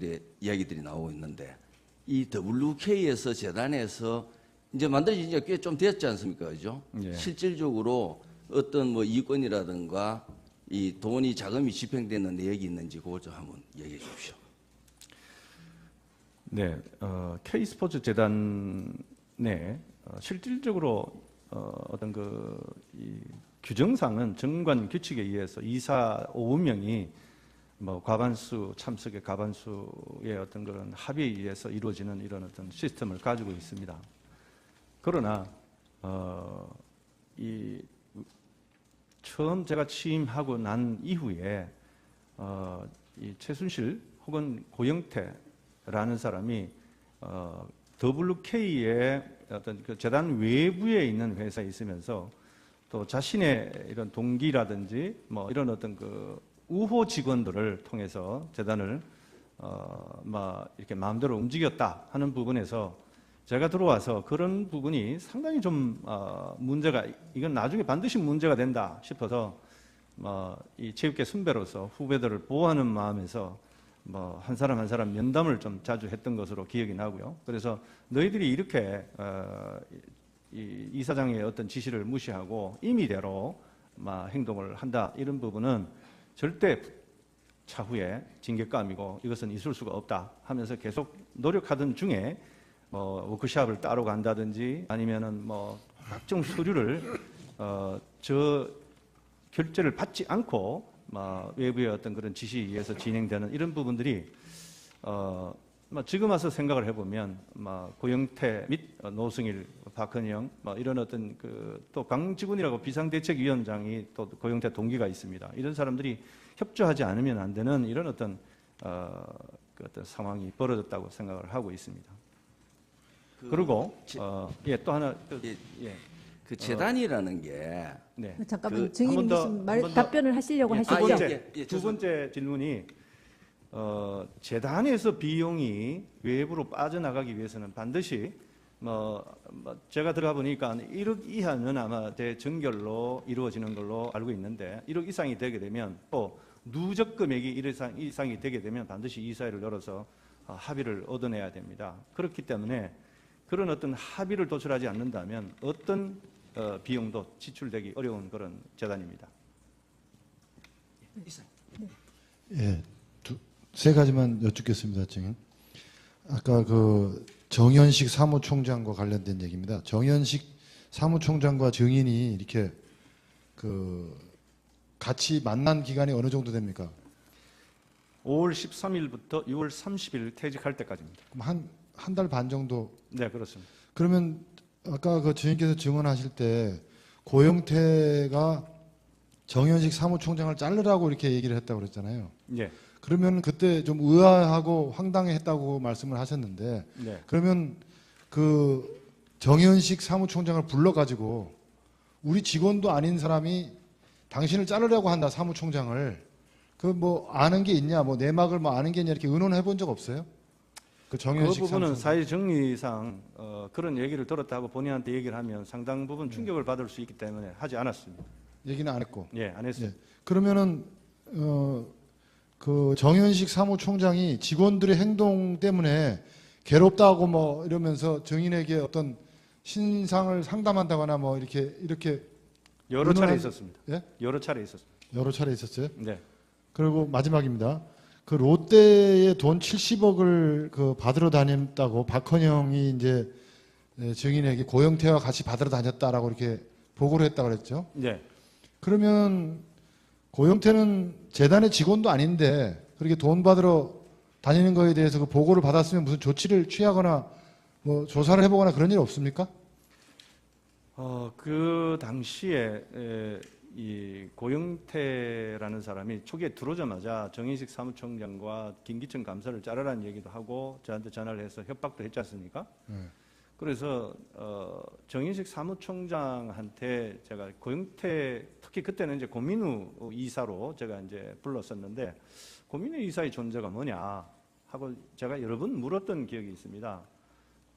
이야기들이 나오고 있는데, 이 WK에서 재단에서 이제 만들어진 지가 꽤 좀 됐지 않습니까? 그죠? 예. 실질적으로 어떤 이권이라든가 이 돈이 자금이 집행되는 내역이 있는지 그걸 좀 한번 얘기해 주십시오. 네, K스포츠 재단 내 실질적으로 어떤 이 규정상은 정관 규칙에 의해서 이사 5명이 과반수 참석의 과반수의 어떤 그런 합의에 의해서 이루어지는 이런 어떤 시스템을 가지고 있습니다. 그러나 처음 제가 취임하고 난 이후에 이 최순실 혹은 고영태라는 사람이 WK의 어떤 그 재단 외부에 있는 회사에 있으면서 또 자신의 이런 동기라든지 이런 어떤 그 우호 직원들을 통해서 재단을 이렇게 마음대로 움직였다 하는 부분에서 제가 들어와서 그런 부분이 상당히 좀 이건 나중에 반드시 문제가 된다 싶어서 이 체육계 선배로서 후배들을 보호하는 마음에서 한 사람 한 사람 면담을 좀 자주 했던 것으로 기억이 나고요. 그래서 너희들이 이렇게 이 이사장의 어떤 지시를 무시하고 임의대로 행동을 한다 이런 부분은 절대 차후에 징계감이고 이것은 있을 수가 없다 하면서 계속 노력하던 중에 워크숍을 따로 간다든지 아니면은 각종 서류를 저 결제를 받지 않고 외부의 어떤 그런 지시에 의해서 진행되는 이런 부분들이 지금 와서 생각을 해보면 고영태 및 노승일, 박헌영 이런 어떤 또 강직훈이라고 비상대책위원장이 또 고영태 동기가 있습니다. 이런 사람들이 협조하지 않으면 안 되는 이런 어떤 어떤 상황이 벌어졌다고 생각을 하고 있습니다. 그리고 또 하나 그 재단이라는 게 네. 잠깐만 그 증인님 한번 더, 무슨 한번 더. 답변을 하시려고 하시죠? 두 번째 질문이 재단에서 비용이 외부로 빠져나가기 위해서는 반드시 제가 들어가 보니까 1억 이하는 아마 대정결로 이루어지는 걸로 알고 있는데 1억 이상이 되게 되면 또 누적 금액이 1억 이상이 되게 되면 반드시 이사회를 열어서 합의를 얻어내야 됩니다. 그렇기 때문에 그런 어떤 합의를 도출하지 않는다면 어떤 비용도 지출되기 어려운 그런 재단입니다. 예, 세 가지만 여쭙겠습니다, 증인. 아까 그 정현식 사무총장과 관련된 얘기입니다. 정현식 사무총장과 증인이 이렇게 같이 만난 기간이 어느 정도 됩니까? 5월 13일부터 6월 30일 퇴직할 때까지입니다. 그럼 한 달 반 정도. 네, 그렇습니다. 그러면 아까 그 증인께서 증언하실 때 고영태가 정현식 사무총장을 자르라고 이렇게 얘기를 했다고 그랬잖아요. 네. 그러면 그때 좀 의아하고 황당했다고 말씀을 하셨는데, 네. 그러면 그 정현식 사무총장을 불러가지고 우리 직원도 아닌 사람이 당신을 자르려고 한다, 사무총장을. 그 뭐 아는 게 있냐, 뭐 내막을 뭐 아는 게 있냐 이렇게 의논해 본 적 없어요? 그 정현식 그 부분은 사무총장. 사회 정리상 그런 얘기를 들었다고 본인한테 얘기를 하면 상당 부분 충격을 받을 수 있기 때문에 하지 않았습니다. 얘기는 안 했고. 예, 안 했어요. 예. 그러면은 그 정현식 사무총장이 직원들의 행동 때문에 괴롭다고 뭐 이러면서 증인에게 어떤 신상을 상담한다거나 뭐 이렇게 여러 차례 의논한- 있었습니다. 예? 여러 차례 있었습니다. 여러 차례 있었어요. 네. 그리고 마지막입니다. 그 롯데에 돈 70억을 그 받으러 다녔다고 박헌영이 이제 증인에게 고영태와 같이 받으러 다녔다라고 이렇게 보고를 했다고 그랬죠. 네. 그러면 고영태는 재단의 직원도 아닌데 그렇게 돈 받으러 다니는 거에 대해서 그 보고를 받았으면 무슨 조치를 취하거나 뭐 조사를 해보거나 그런 일 없습니까? 그 당시에 이 고영태라는 사람이 초기에 들어오자마자 정인식 사무총장과 김기천 감사를 자르라는 얘기도 하고 저한테 전화를 해서 협박도 했지 않습니까? 그래서 정인식 사무총장한테 제가 고영태, 특히 그때는 이제 고민우 이사로 제가 이제 불렀었는데 고민우 이사의 존재가 뭐냐 하고 제가 여러 번 물었던 기억이 있습니다.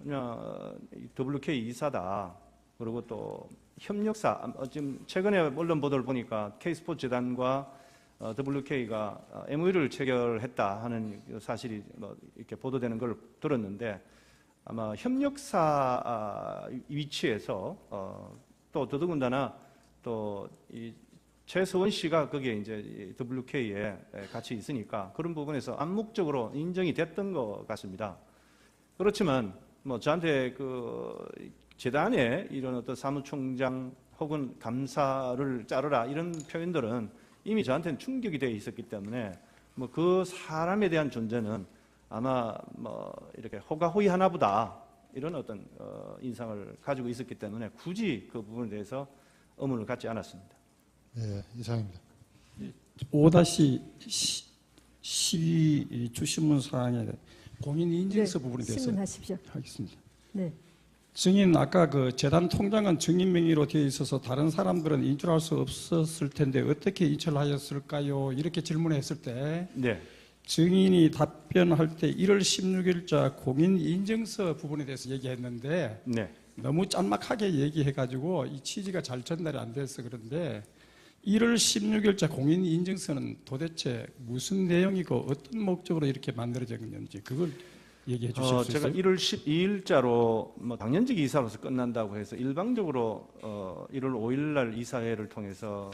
그냥 WK 이사다. 그리고 또 협력사, 지금 최근에 언론 보도를 보니까 K스포츠 재단과 WK가 MOU를 체결했다 하는 사실이 뭐 이렇게 보도되는 걸 들었는데 아마 협력사 위치에서 또 더더군다나 또 이 최서원 씨가 거기에 이제 WK에 같이 있으니까 그런 부분에서 암묵적으로 인정이 됐던 것 같습니다. 그렇지만 뭐 저한테 그 재단에 이런 어떤 사무총장 혹은 감사를 자르라 이런 표현들은 이미 저한테는 충격이 되어 있었기 때문에 뭐 그 사람에 대한 존재는 아마 뭐 이렇게 호가호위 하나보다 이런 어떤 인상을 가지고 있었기 때문에 굳이 그 부분에 대해서 의문을 갖지 않았습니다. 예, 이상입니다. 5-12 주신문 사항에 공인 인증서 부분에 대해서 질문하십시오. 하겠습니다. 네. 증인 아까 그 재단 통장은 증인 명의로 되어 있어서 다른 사람들은 인출할 수 없었을 텐데 어떻게 인출하였을까요? 이렇게 질문했을 때 네. 증인이 답변할 때 1월 16일자 공인 인증서 부분에 대해서 얘기했는데 네. 너무 짤막하게 얘기해가지고 이 취지가 잘 전달이 안 돼서 그런데 1월 16일자 공인 인증서는 도대체 무슨 내용이고 어떤 목적으로 이렇게 만들어졌는지 그걸 얘기해 주실 수 제가 있어요? 1월 12일자로 뭐 당연직 이사로서 끝난다고 해서 일방적으로 1월 5일 날 이사회를 통해서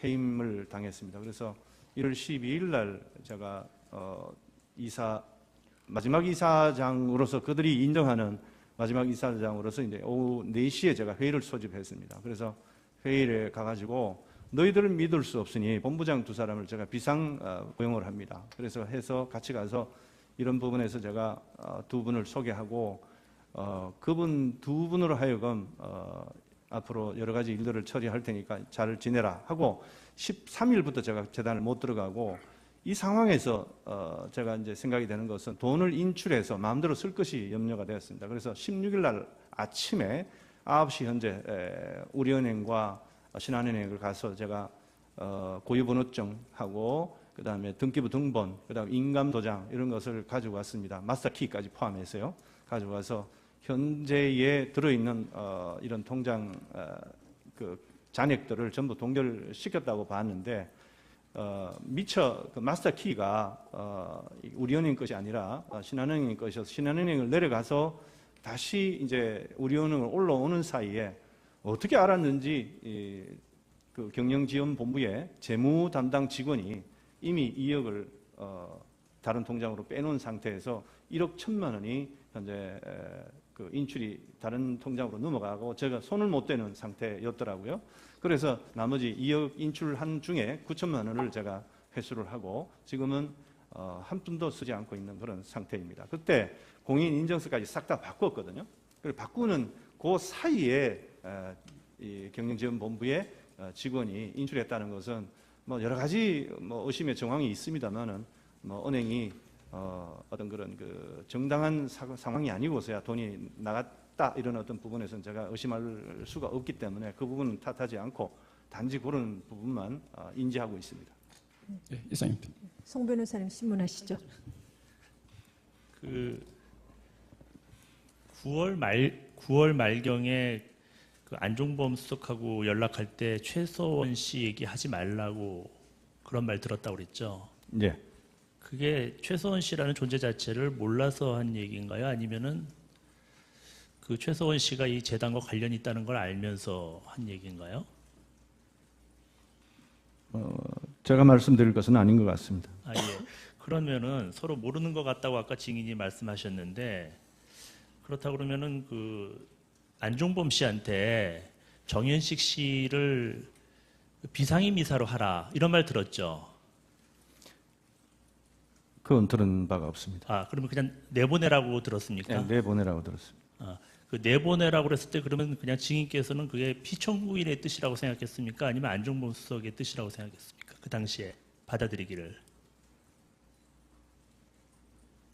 해임을 당했습니다. 그래서 1월 12일 날 제가 마지막 이사장으로서 그들이 인정하는 마지막 이사장으로서 이제 오후 4시에 제가 회의를 소집했습니다. 그래서 회의를 가가지고 너희들을 믿을 수 없으니 본부장 두 사람을 제가 비상 고용을 합니다. 그래서 해서 같이 가서 이런 부분에서 제가 두 분을 소개하고 그분 두 분으로 하여금 앞으로 여러 가지 일들을 처리할 테니까 잘 지내라 하고 13일부터 제가 재단을 못 들어가고 이 상황에서 제가 이제 생각이 되는 것은 돈을 인출해서 마음대로 쓸 것이 염려가 되었습니다. 그래서 16일 날 아침에 9시 현재 우리은행과 신한은행을 가서 제가 고유번호증하고 그다음에 등기부 등본, 그다음 인감도장 이런 것을 가지고 왔습니다. 마스터키까지 포함해서요. 가지고 와서 현재에 들어있는 이런 통장 그 잔액들을 전부 동결시켰다고 봤는데 미처 그 마스터키가 우리은행 것이 아니라 신한은행 것이어서 신한은행을 내려가서 다시 이제 우리은행을 올라오는 사이에 어떻게 알았는지 그 경영지원본부의 재무 담당 직원이 이미 2억을 다른 통장으로 빼놓은 상태에서 1억 1천만 원이 현재 그 인출이 다른 통장으로 넘어가고 제가 손을 못 대는 상태였더라고요. 그래서 나머지 2억 인출한 중에 9천만 원을 제가 회수를 하고 지금은 한 푼도 쓰지 않고 있는 그런 상태입니다. 그때 공인인증서까지 싹 다 바꿨거든요. 그리고 바꾸는 그 사이에 이 경영지원본부의 직원이 인출했다는 것은 뭐 여러 가지 뭐 의심의 정황이 있습니다만은 뭐 은행이 어떤 그런 그 정당한 상황이 아니고서야 돈이 나갔다 이런 어떤 부분에서는 제가 의심할 수가 없기 때문에 그 부분은 탓하지 않고 단지 그런 부분만 인지하고 있습니다. 네, 이상입니다. 송 변호사님 신문하시죠. 그 9월 말경에 그 안종범 수석하고 연락할 때 최서원 씨 얘기하지 말라고 그런 말 들었다고 그랬죠. 네. 그게 최서원 씨라는 존재 자체를 몰라서 한 얘기인가요? 아니면은 그 최서원 씨가 이 재단과 관련이 있다는 걸 알면서 한 얘기인가요? 제가 말씀드릴 것은 아닌 것 같습니다. 아, 예. 그러면은 서로 모르는 것 같다고 아까 증인이 말씀하셨는데 그렇다 그러면은 그 안종범 씨한테 정현식 씨를 비상임 이사로 하라 이런 말 들었죠. 그건 들은 바가 없습니다. 아, 그러면 그냥 내보내라고 들었습니까? 네, 내보내라고 들었습니다. 그 내보내라고 그랬을 때 그러면 그냥 증인께서는 그게 피청구인의 뜻이라고 생각했습니까? 아니면 안종범 수석의 뜻이라고 생각했습니까? 그 당시에 받아들이기를.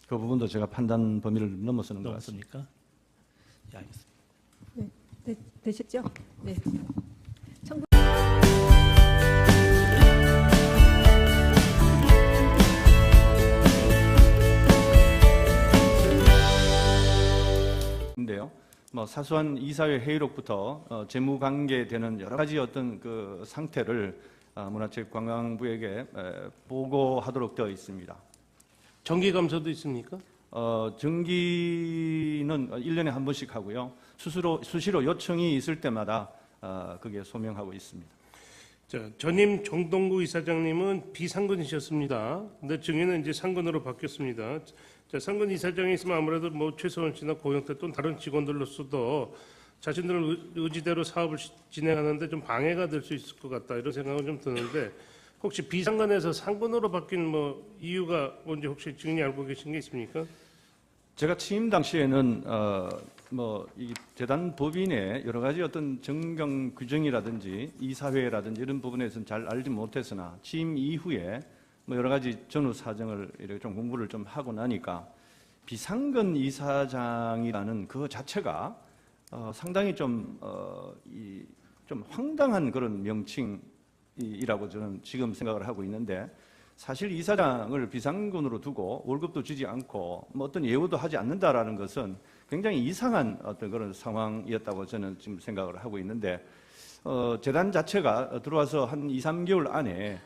그 부분도 제가 판단 범위를 넘어서는 것 같습니다. 넘었습니까? 예, 알겠습니다. 네, 되셨죠? 네. 인데요. 뭐 사소한 이사회 회의록부터 재무 관계되는 여러 가지 어떤 그 상태를 문화체육관광부에게 보고하도록 되어 있습니다. 정기 감사도 있습니까? 정기는 1년에 한 번씩 하고요. 수시로 요청이 있을 때마다 그게 소명하고 있습니다. 자, 전임 정동구 이사장님은 비상근이셨습니다. 근데 증인은 이제 상근으로 바뀌었습니다. 자, 상근 이사장이 있으면 아무래도 뭐 최서원 씨나 고영태 또는 다른 직원들로서도 자신들 의지대로 사업을 진행하는데 좀 방해가 될 수 있을 것 같다 이런 생각은 좀 드는데 혹시 비상근에서 상근으로 바뀐 뭐 이유가 뭔지 혹시 증인이 알고 계신 게 있습니까? 제가 취임 당시에는 뭐 이 재단 법인의 여러 가지 어떤 정경 규정이라든지 이사회라든지 이런 부분에서는 잘 알지 못했으나 취임 이후에 뭐 여러 가지 전후 사정을 이렇게 좀 공부를 좀 하고 나니까 비상근 이사장이라는 그 자체가 상당히 좀 황당한 그런 명칭이라고 저는 지금 생각을 하고 있는데 사실 이사장을 비상근으로 두고 월급도 주지 않고 뭐 어떤 예우도 하지 않는다라는 것은 굉장히 이상한 어떤 그런 상황이었다고 저는 지금 생각을 하고 있는데 재단 자체가 들어와서 한 2, 3개월 안에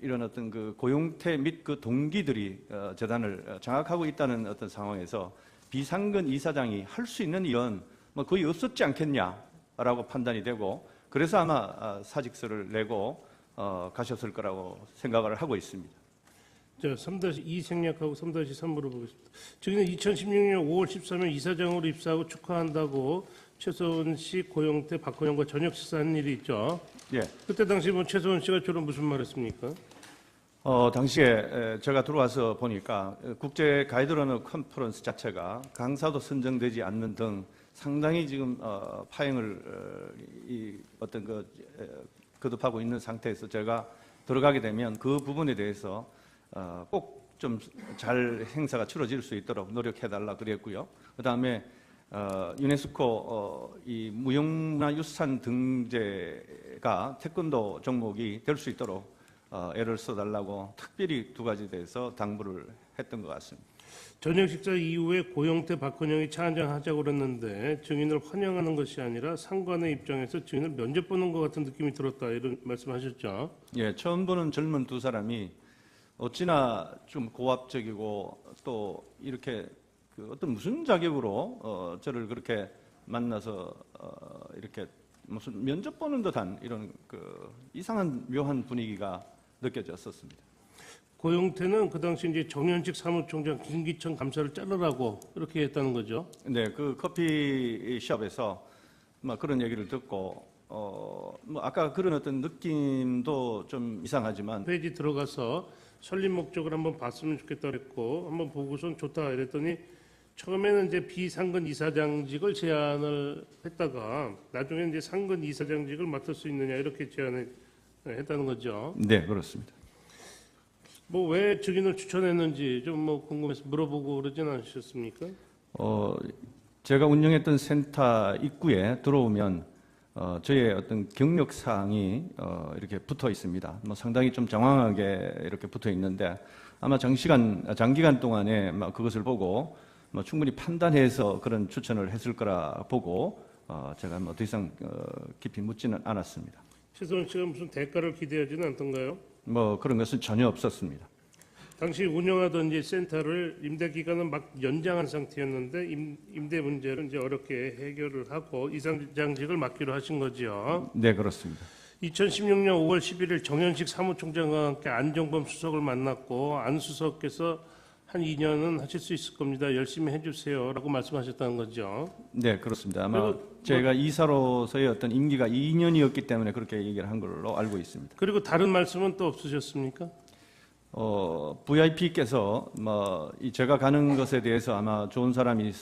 이런 어떤 그 고용태 및 그 동기들이 재단을 장악하고 있다는 어떤 상황에서 비상근 이사장이 할 수 있는 일은 뭐 거의 없었지 않겠냐라고 판단이 되고 그래서 아마 사직서를 내고 가셨을 거라고 생각을 하고 있습니다. 자, 3-2 생략하고 3-3 물어보겠습니다. 저희는 2016년 5월 13일 이사장으로 입사하고 축하한다고 최서원 씨, 고영태, 박헌영과 저녁 식사한 일이 있죠. 예. 그때 당시 뭐 최소원 씨가 주로 무슨 말했습니까? 당시에 제가 들어와서 보니까 국제 가이드라인 컨퍼런스 자체가 강사도 선정되지 않는 등 상당히 지금 파행을 거듭하고 있는 상태에서 제가 들어가게 되면 그 부분에 대해서 꼭 좀 잘 행사가 치러질 수 있도록 노력해달라 그랬고요. 그 다음에 유네스코 이 무형문화유산 등재가 태권도 종목이 될 수 있도록 애를 써달라고 특별히 두 가지 대해서 당부를 했던 것 같습니다. 저녁 식사 이후에 고영태, 박헌영이 차 한잔 하자고 그랬는데 증인을 환영하는 것이 아니라 상관의 입장에서 증인을 면접 보는 것 같은 느낌이 들었다 이런 말씀하셨죠. 예, 처음 보는 젊은 두 사람이 어찌나 좀 고압적이고 또 이렇게 어떤 무슨 자격으로 저를 그렇게 만나서 이렇게 무슨 면접 보는 듯한 이런 이상한 묘한 분위기가 느껴졌었습니다. 고영태는 그 당시 이제 정현식 사무총장 김기천 감사를 자르라고 이렇게 했다는 거죠. 네, 그 커피숍에서 그런 얘기를 듣고 아까 그런 어떤 느낌도 좀 이상하지만 페이지 들어가서 설립 목적을 한번 봤으면 좋겠다 그랬고 한번 보고선 좋다 이랬더니 처음에는 이제 비상근 이사장직을 제안을 했다가 나중에 이제 상근 이사장직을 맡을 수 있느냐 이렇게 제안을 했다는 거죠. 네, 그렇습니다. 뭐 왜 증인을 추천했는지 좀 뭐 궁금해서 물어보고 그러진 않으셨습니까? 제가 운영했던 센터 입구에 들어오면 저의 어떤 경력 사항이 이렇게 붙어 있습니다. 상당히 좀 장황하게 이렇게 붙어 있는데 아마 장기간 동안에 그것을 보고 충분히 판단해서 그런 추천을 했을 거라 보고 제가 더 이상 깊이 묻지는 않았습니다. 최소원 씨가 무슨 대가를 기대하지는 않던가요? 그런 것은 전혀 없었습니다. 당시 운영하던 이제 센터를 임대 기간은 막 연장한 상태였는데 임대 문제를 이제 어렵게 해결을 하고 이사장직을 맡기로 하신 거죠. 네, 그렇습니다. 2016년 5월 11일 정현식 사무총장과 함께 안정범 수석을 만났고 안 수석께서 한 2년은 하실 수 있을 겁니다. 열심히 해주세요라고 말씀하셨다는 거죠. 네, 그렇습니다. 아마 제가 이사로서의 어떤 임기가 2년이었기 때문에 그렇게 얘기를 한 걸로 알고 있습니다. 그리고 다른 말씀은 또 없으셨습니까? VIP께서 제가 가는 것에 대해서 아마 좋은 사람이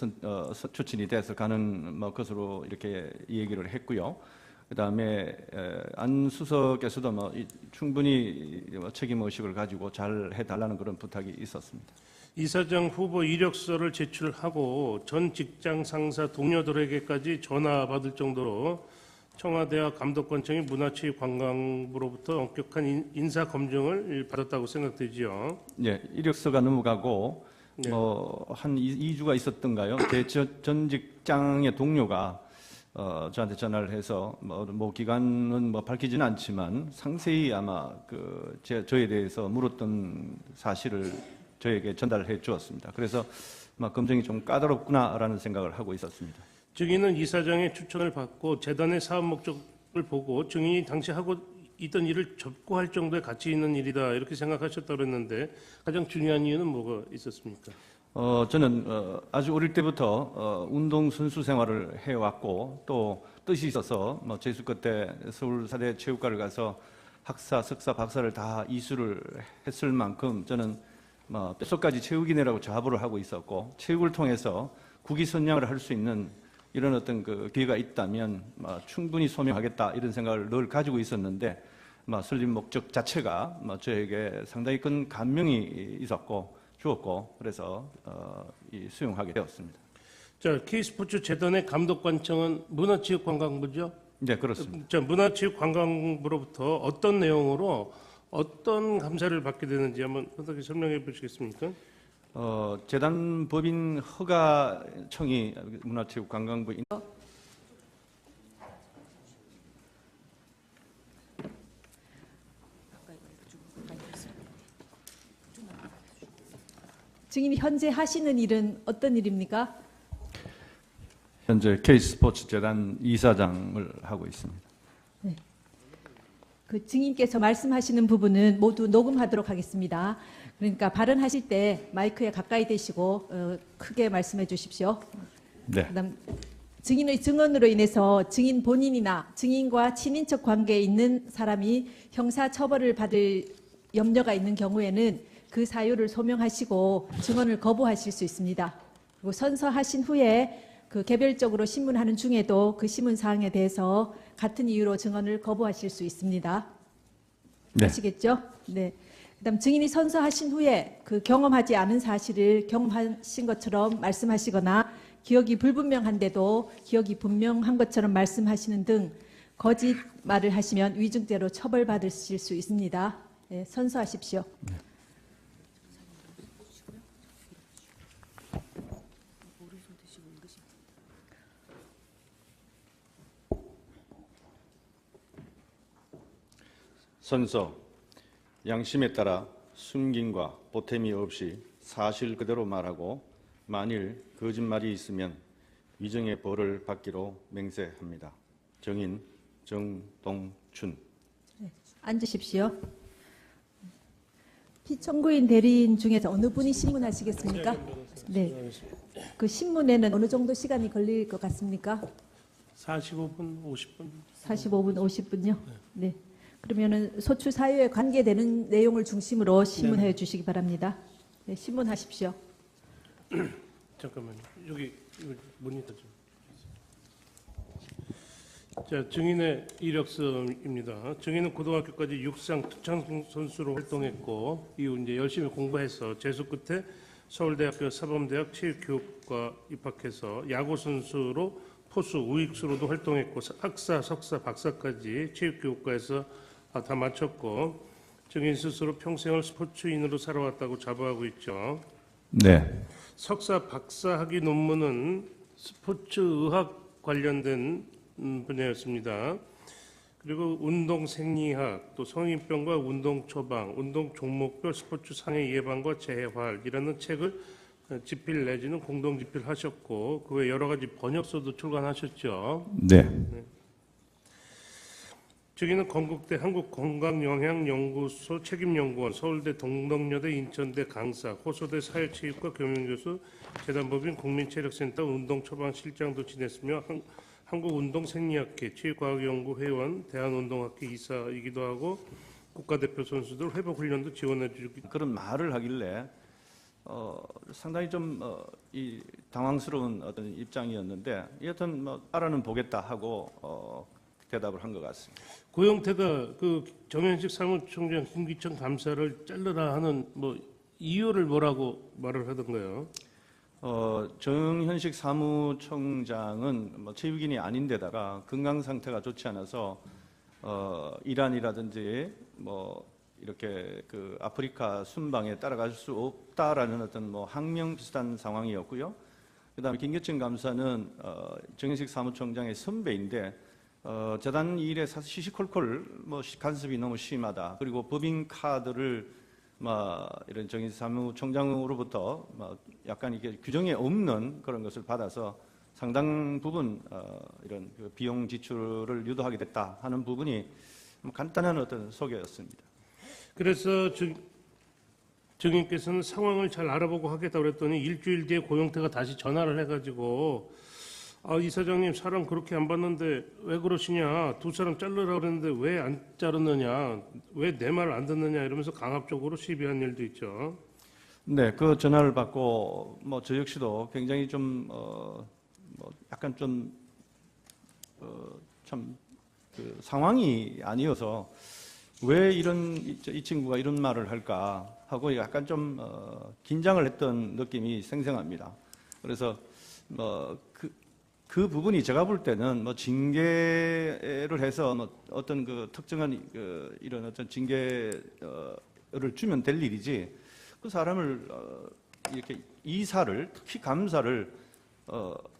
추천이 돼서 가는 것으로 이렇게 얘기를 했고요. 그다음에 안 수석께서도 충분히 책임 의식을 가지고 잘 해달라는 그런 부탁이 있었습니다. 이사장 후보 이력서를 제출하고 전 직장 상사 동료들에게까지 전화 받을 정도로 청와대와 감독관청이 문화체육관광부로부터 엄격한 인사 검증을 받았다고 생각되지요. 네, 이력서가 넘어가고 네. 한 2주가 있었던가요? 전 직장의 동료가 저한테 전화를 해서 기간은 밝히지는 않지만 상세히 아마 저에 대해서 물었던 사실을 저에게 전달해 주었습니다. 그래서 검증이 좀 까다롭구나라는 생각을 하고 있었습니다. 증인은 이사장의 추천을 받고 재단의 사업 목적을 보고 증인이 당시 하고 있던 일을 접고할 정도의 가치 있는 일이다 이렇게 생각하셨다고 그랬는데 가장 중요한 이유는 뭐가 있었습니까? 저는 아주 어릴 때부터 운동 선수 생활을 해왔고 또 뜻이 있어서 재수껏 때 서울사대 체육과를 가서 학사, 석사, 박사를 다 이수를 했을 만큼 저는 뼛속까지 체육인이라고 자부를 하고 있었고 체육을 통해서 국위선양을 할 수 있는 이런 어떤 기회가 있다면 충분히 소명하겠다 이런 생각을 늘 가지고 있었는데 설립 목적 자체가 저에게 상당히 큰 감명이 있었고 주었고 그래서 수용하게 되었습니다. 자, K스포츠 재단의 감독관청은 문화체육관광부죠? 네, 그렇습니다. 자, 문화체육관광부로부터 어떤 내용으로 어떤 감사를 받게 되는지 한번 간단하게 설명해 보시겠습니까? 재단 법인 허가청이 문화체육관광부 증인이 현재 하시는 일은 어떤 일입니까? 현재 K스포츠 재단 이사장을 하고 있습니다. 네. 그 증인께서 말씀하시는 부분은 모두 녹음하도록 하겠습니다. 그러니까 발언하실 때 마이크에 가까이 대시고 크게 말씀해 주십시오. 네. 그다음 증인의 증언으로 인해서 증인 본인이나 증인과 친인척 관계에 있는 사람이 형사 처벌을 받을 염려가 있는 경우에는 그 사유를 소명하시고 증언을 거부하실 수 있습니다. 그리고 선서하신 후에 그 개별적으로 신문하는 중에도 그 신문 사항에 대해서 같은 이유로 증언을 거부하실 수 있습니다. 네. 아시겠죠? 네. 그다음 증인이 선서하신 후에 그 경험하지 않은 사실을 경험하신 것처럼 말씀하시거나 기억이 불분명한데도 기억이 분명한 것처럼 말씀하시는 등 거짓말을 하시면 위증죄로 처벌받으실 수 있습니다. 네, 선서하십시오. 네. 선서. 양심에 따라 숨김과 보탬이 없이 사실 그대로 말하고 만일 거짓말이 있으면 위증의 벌을 받기로 맹세합니다. 정인 정동춘. 네, 앉으십시오. 피청구인 대리인 중에서 어느 분이 신문하시겠습니까? 네. 그 신문에는 어느 정도 시간이 걸릴 것 같습니까? 45분, 50분. 45분, 50분요? 네. 그러면은 소추 사유에 관계되는 내용을 중심으로 신문해 주시기 바랍니다. 네, 신문하십시오. 잠깐만요. 여기 이거 모니터 좀. 자, 증인의 이력서입니다. 증인은 고등학교까지 육상 특장 선수로 활동했고 이후 이제 열심히 공부해서 재수 끝에 서울대학교 사범대학 체육교육과 입학해서 야구 선수로 포수, 우익수로도 활동했고 학사, 석사, 박사까지 체육교육과에서 다 마쳤고 증인 스스로 평생을 스포츠인으로 살아왔다고 자부하고 있죠. 네. 석사, 박사 학위 논문은 스포츠의학 관련된 분야였습니다. 그리고 운동 생리학, 또 성인병과 운동 처방, 운동 종목별 스포츠 상해 예방과 재활이라는 책을 집필 내지는 공동 집필하셨고 그 외 여러 가지 번역서도 출간하셨죠. 네. 증인은 건국대 한국건강영양연구소 책임연구원, 서울대 동덕여대 인천대 강사, 호소대 사회체육과 교명교수, 재단법인 국민체력센터 운동처방실장도 지냈으며 한국운동생리학회 체육과학연구회원, 대한운동학회 이사이기도 하고 국가대표 선수들 회복훈련도 지원해 주기. 그런 말을 하길래 상당히 좀 이 당황스러운 어떤 입장이었는데 여하튼 뭐 알아는 보겠다 하고 대답을 한 것 같습니다. 고영태가 그 정현식 사무총장 김기천 감사를 자르라 하는 뭐 이유를 뭐라고 말을 하던가요? 정현식 사무총장은 뭐 체육인이 아닌데다가 건강 상태가 좋지 않아서 이란이라든지 뭐 이렇게 그 아프리카 순방에 따라갈 수 없다라는 어떤 뭐 항명 비슷한 상황이었고요. 그다음에 김기천 감사는 정현식 사무총장의 선배인데 재단 일에 시시콜콜 뭐 간섭이 너무 심하다. 그리고 법인 카드를 이런 정현식 사무총장으로부터 약간 이게 규정에 없는 그런 것을 받아서 상당 부분 이런 그 비용 지출을 유도하게 됐다 하는 부분이 간단한 어떤 소개였습니다. 그래서 증인께서는 상황을 잘 알아보고 하겠다고 그랬더니 일주일 뒤에 고영태가 다시 전화를 해가지고 이 사장님 사람 그렇게 안 봤는데 왜 그러시냐, 두 사람 자르라고 그랬는데 왜 안 자르느냐, 왜 내 말 안 듣느냐 이러면서 강압적으로 시비한 일도 있죠. 네, 그 전화를 받고 뭐 저 역시도 굉장히 좀 약간 좀 참 그 상황이 아니어서 왜 이 친구가 이런 말을 할까 하고 약간 좀 긴장을 했던 느낌이 생생합니다. 그래서 그 부분이 제가 볼 때는 뭐 징계를 해서 뭐 어떤 그 특정한 이런 어떤 징계를 주면 될 일이지 그 사람을 이렇게 이사를 특히 감사를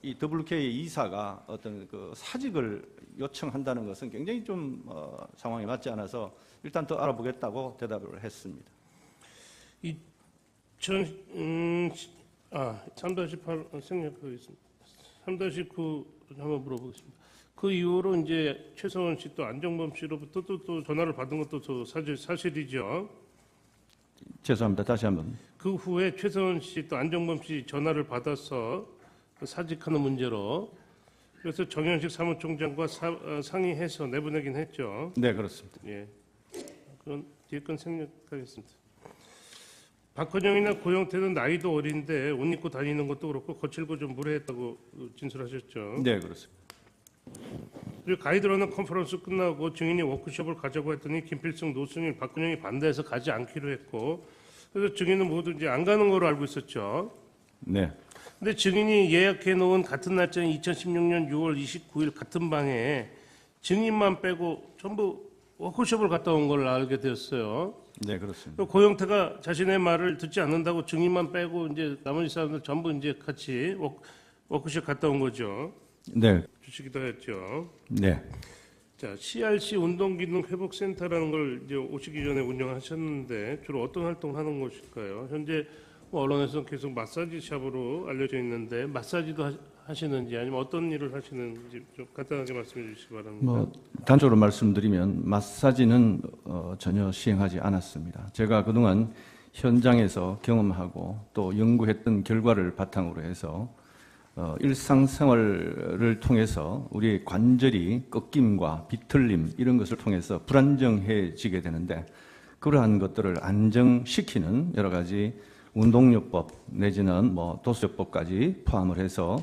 이 WK 이사가 어떤 그 사직을 요청한다는 것은 굉장히 좀 상황이 맞지 않아서 일단 더 알아보겠다고 대답을 했습니다. 3-8 생략하고 있습니다. 3-9 한번 물어보겠습니다. 그 이후로 이제 최서원 씨 또 안정범 씨로부터 또 전화를 받은 것도 사실이죠. 죄송합니다. 다시 한번. 그 후에 최서원 씨 또 안정범 씨 전화를 받아서 사직하는 문제로 그래서 정현식 사무총장과 상의해서 내보내긴 했죠. 네, 그렇습니다. 예. 그건 뒤에 건 생략하겠습니다. 박헌영이나 고영태는 나이도 어린데 옷 입고 다니는 것도 그렇고 거칠고 좀 무례했다고 진술하셨죠. 네, 그렇습니다. 그리고 가이드러너 컨퍼런스 끝나고 증인이 워크숍을 가자고 했더니 김필승, 노승일, 박근영이 반대해서 가지 않기로 했고, 그래서 증인은 모두 이제 안 가는 걸로 알고 있었죠. 네. 근데 증인이 예약해 놓은 같은 날짜인 2016년 6월 29일 같은 방에 증인만 빼고 전부 워크숍을 갔다 온 걸 알게 되었어요. 네, 그렇습니다. 고영태가 자신의 말을 듣지 않는다고 증인만 빼고 이제 나머지 사람들 전부 이제 같이 워크숍 갔다 온 거죠. 네. 주시기도 했죠. 네. 자, CRC 운동기능 회복센터라는 걸 이제 오시기 전에 운영하셨는데 주로 어떤 활동하는 곳일까요? 현재 뭐 언론에서는 계속 마사지 샵으로 알려져 있는데 마사지도 하시는지 아니면 어떤 일을 하시는지 좀 간단하게 말씀해 주시기 바랍니다. 뭐 단적으로 말씀드리면 마사지는 전혀 시행하지 않았습니다. 제가 그동안 현장에서 경험하고 또 연구했던 결과를 바탕으로 해서 일상생활을 통해서 우리 관절이 꺾임과 비틀림 이런 것을 통해서 불안정해지게 되는데 그러한 것들을 안정시키는 여러 가지 운동요법 내지는 뭐 도수요법까지 포함을 해서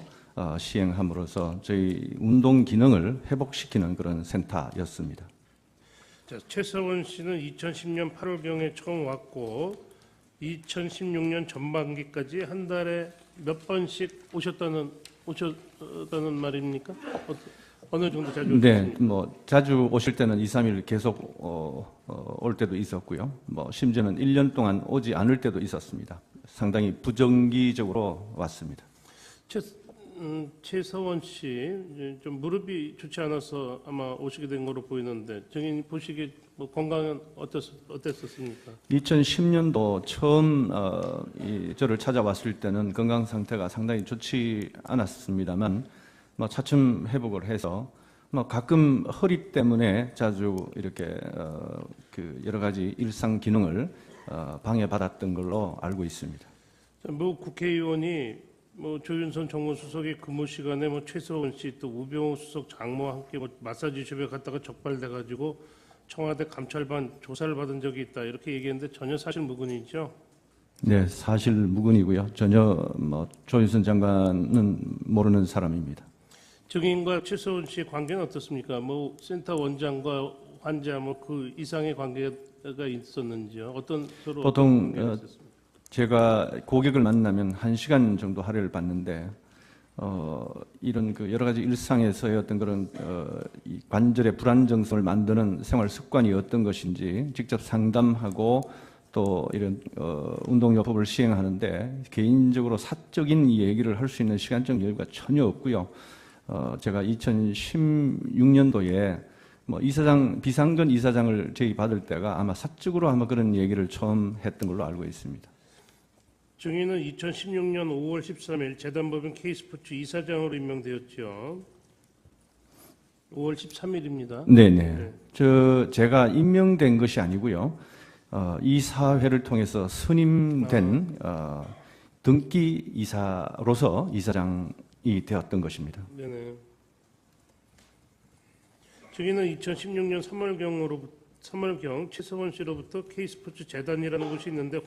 시행함으로써 저희 운동 기능을 회복시키는 그런 센터였습니다. 자, 최서원 씨는 2010년 8월경에 처음 왔고 2016년 전반기까지 한 달에 몇 번씩 오셨다는 말입니까? 어느 정도 자주 오셨습니까? 네, 뭐 자주 오실 때는 2, 3일 계속 올 때도 있었고요. 뭐 심지어는 1년 동안 오지 않을 때도 있었습니다. 상당히 부정기적으로 왔습니다. 최서원 씨, 이제 좀 무릎이 좋지 않아서 아마 오시게 된 걸로 보이는데 증인 보시기에 뭐 건강은 어땠었습니까? 2010년도 처음 저를 찾아왔을 때는 건강 상태가 상당히 좋지 않았습니다만 뭐 차츰 회복을 해서 뭐 가끔 허리 때문에 자주 이렇게 그 여러 가지 일상 기능을 방해받았던 걸로 알고 있습니다. 자, 뭐 국회의원이 뭐 조윤선 정무수석의 근무 시간에 뭐 최서원 씨 또 우병우 수석 장모와 함께 뭐 마사지숍에 갔다가 적발돼가지고 청와대 감찰반 조사를 받은 적이 있다 이렇게 얘기했는데 전혀 사실 무근이죠. 네, 사실 무근이고요. 전혀 뭐 조윤선 장관은 모르는 사람입니다. 증인과 최서원 씨의 관계는 어떻습니까? 뭐 센터 원장과 환자 뭐 그 이상의 관계가 있었는지요? 어떤 서로 보통 관계가 있었습니까? 제가 고객을 만나면 1시간 정도 할애를 받는데 이런 그 여러 가지 일상에서의 어떤 그런 이 관절의 불안정성을 만드는 생활 습관이 어떤 것인지 직접 상담하고 또 이런 운동요법을 시행하는데 개인적으로 사적인 얘기를 할 수 있는 시간적 여유가 전혀 없고요. 제가 2016년도에 뭐 이사장 비상근 이사장을 제의받을 때가 아마 사적으로 아마 그런 얘기를 처음 했던 걸로 알고 있습니다. 증인은 2016년 5월 13일 재단법인 K스포츠 이사장으로 임명되었죠. 5월 13일입니다. 네네. 제가 임명된 것이 아니고요. 이 사회를 통해서 선임된 등기 이사로서 이사장이 되었던 것입니다. 네네. 증인은 2016년 3월경 최서원 씨로부터 K스포츠 재단이라는 곳이 있는데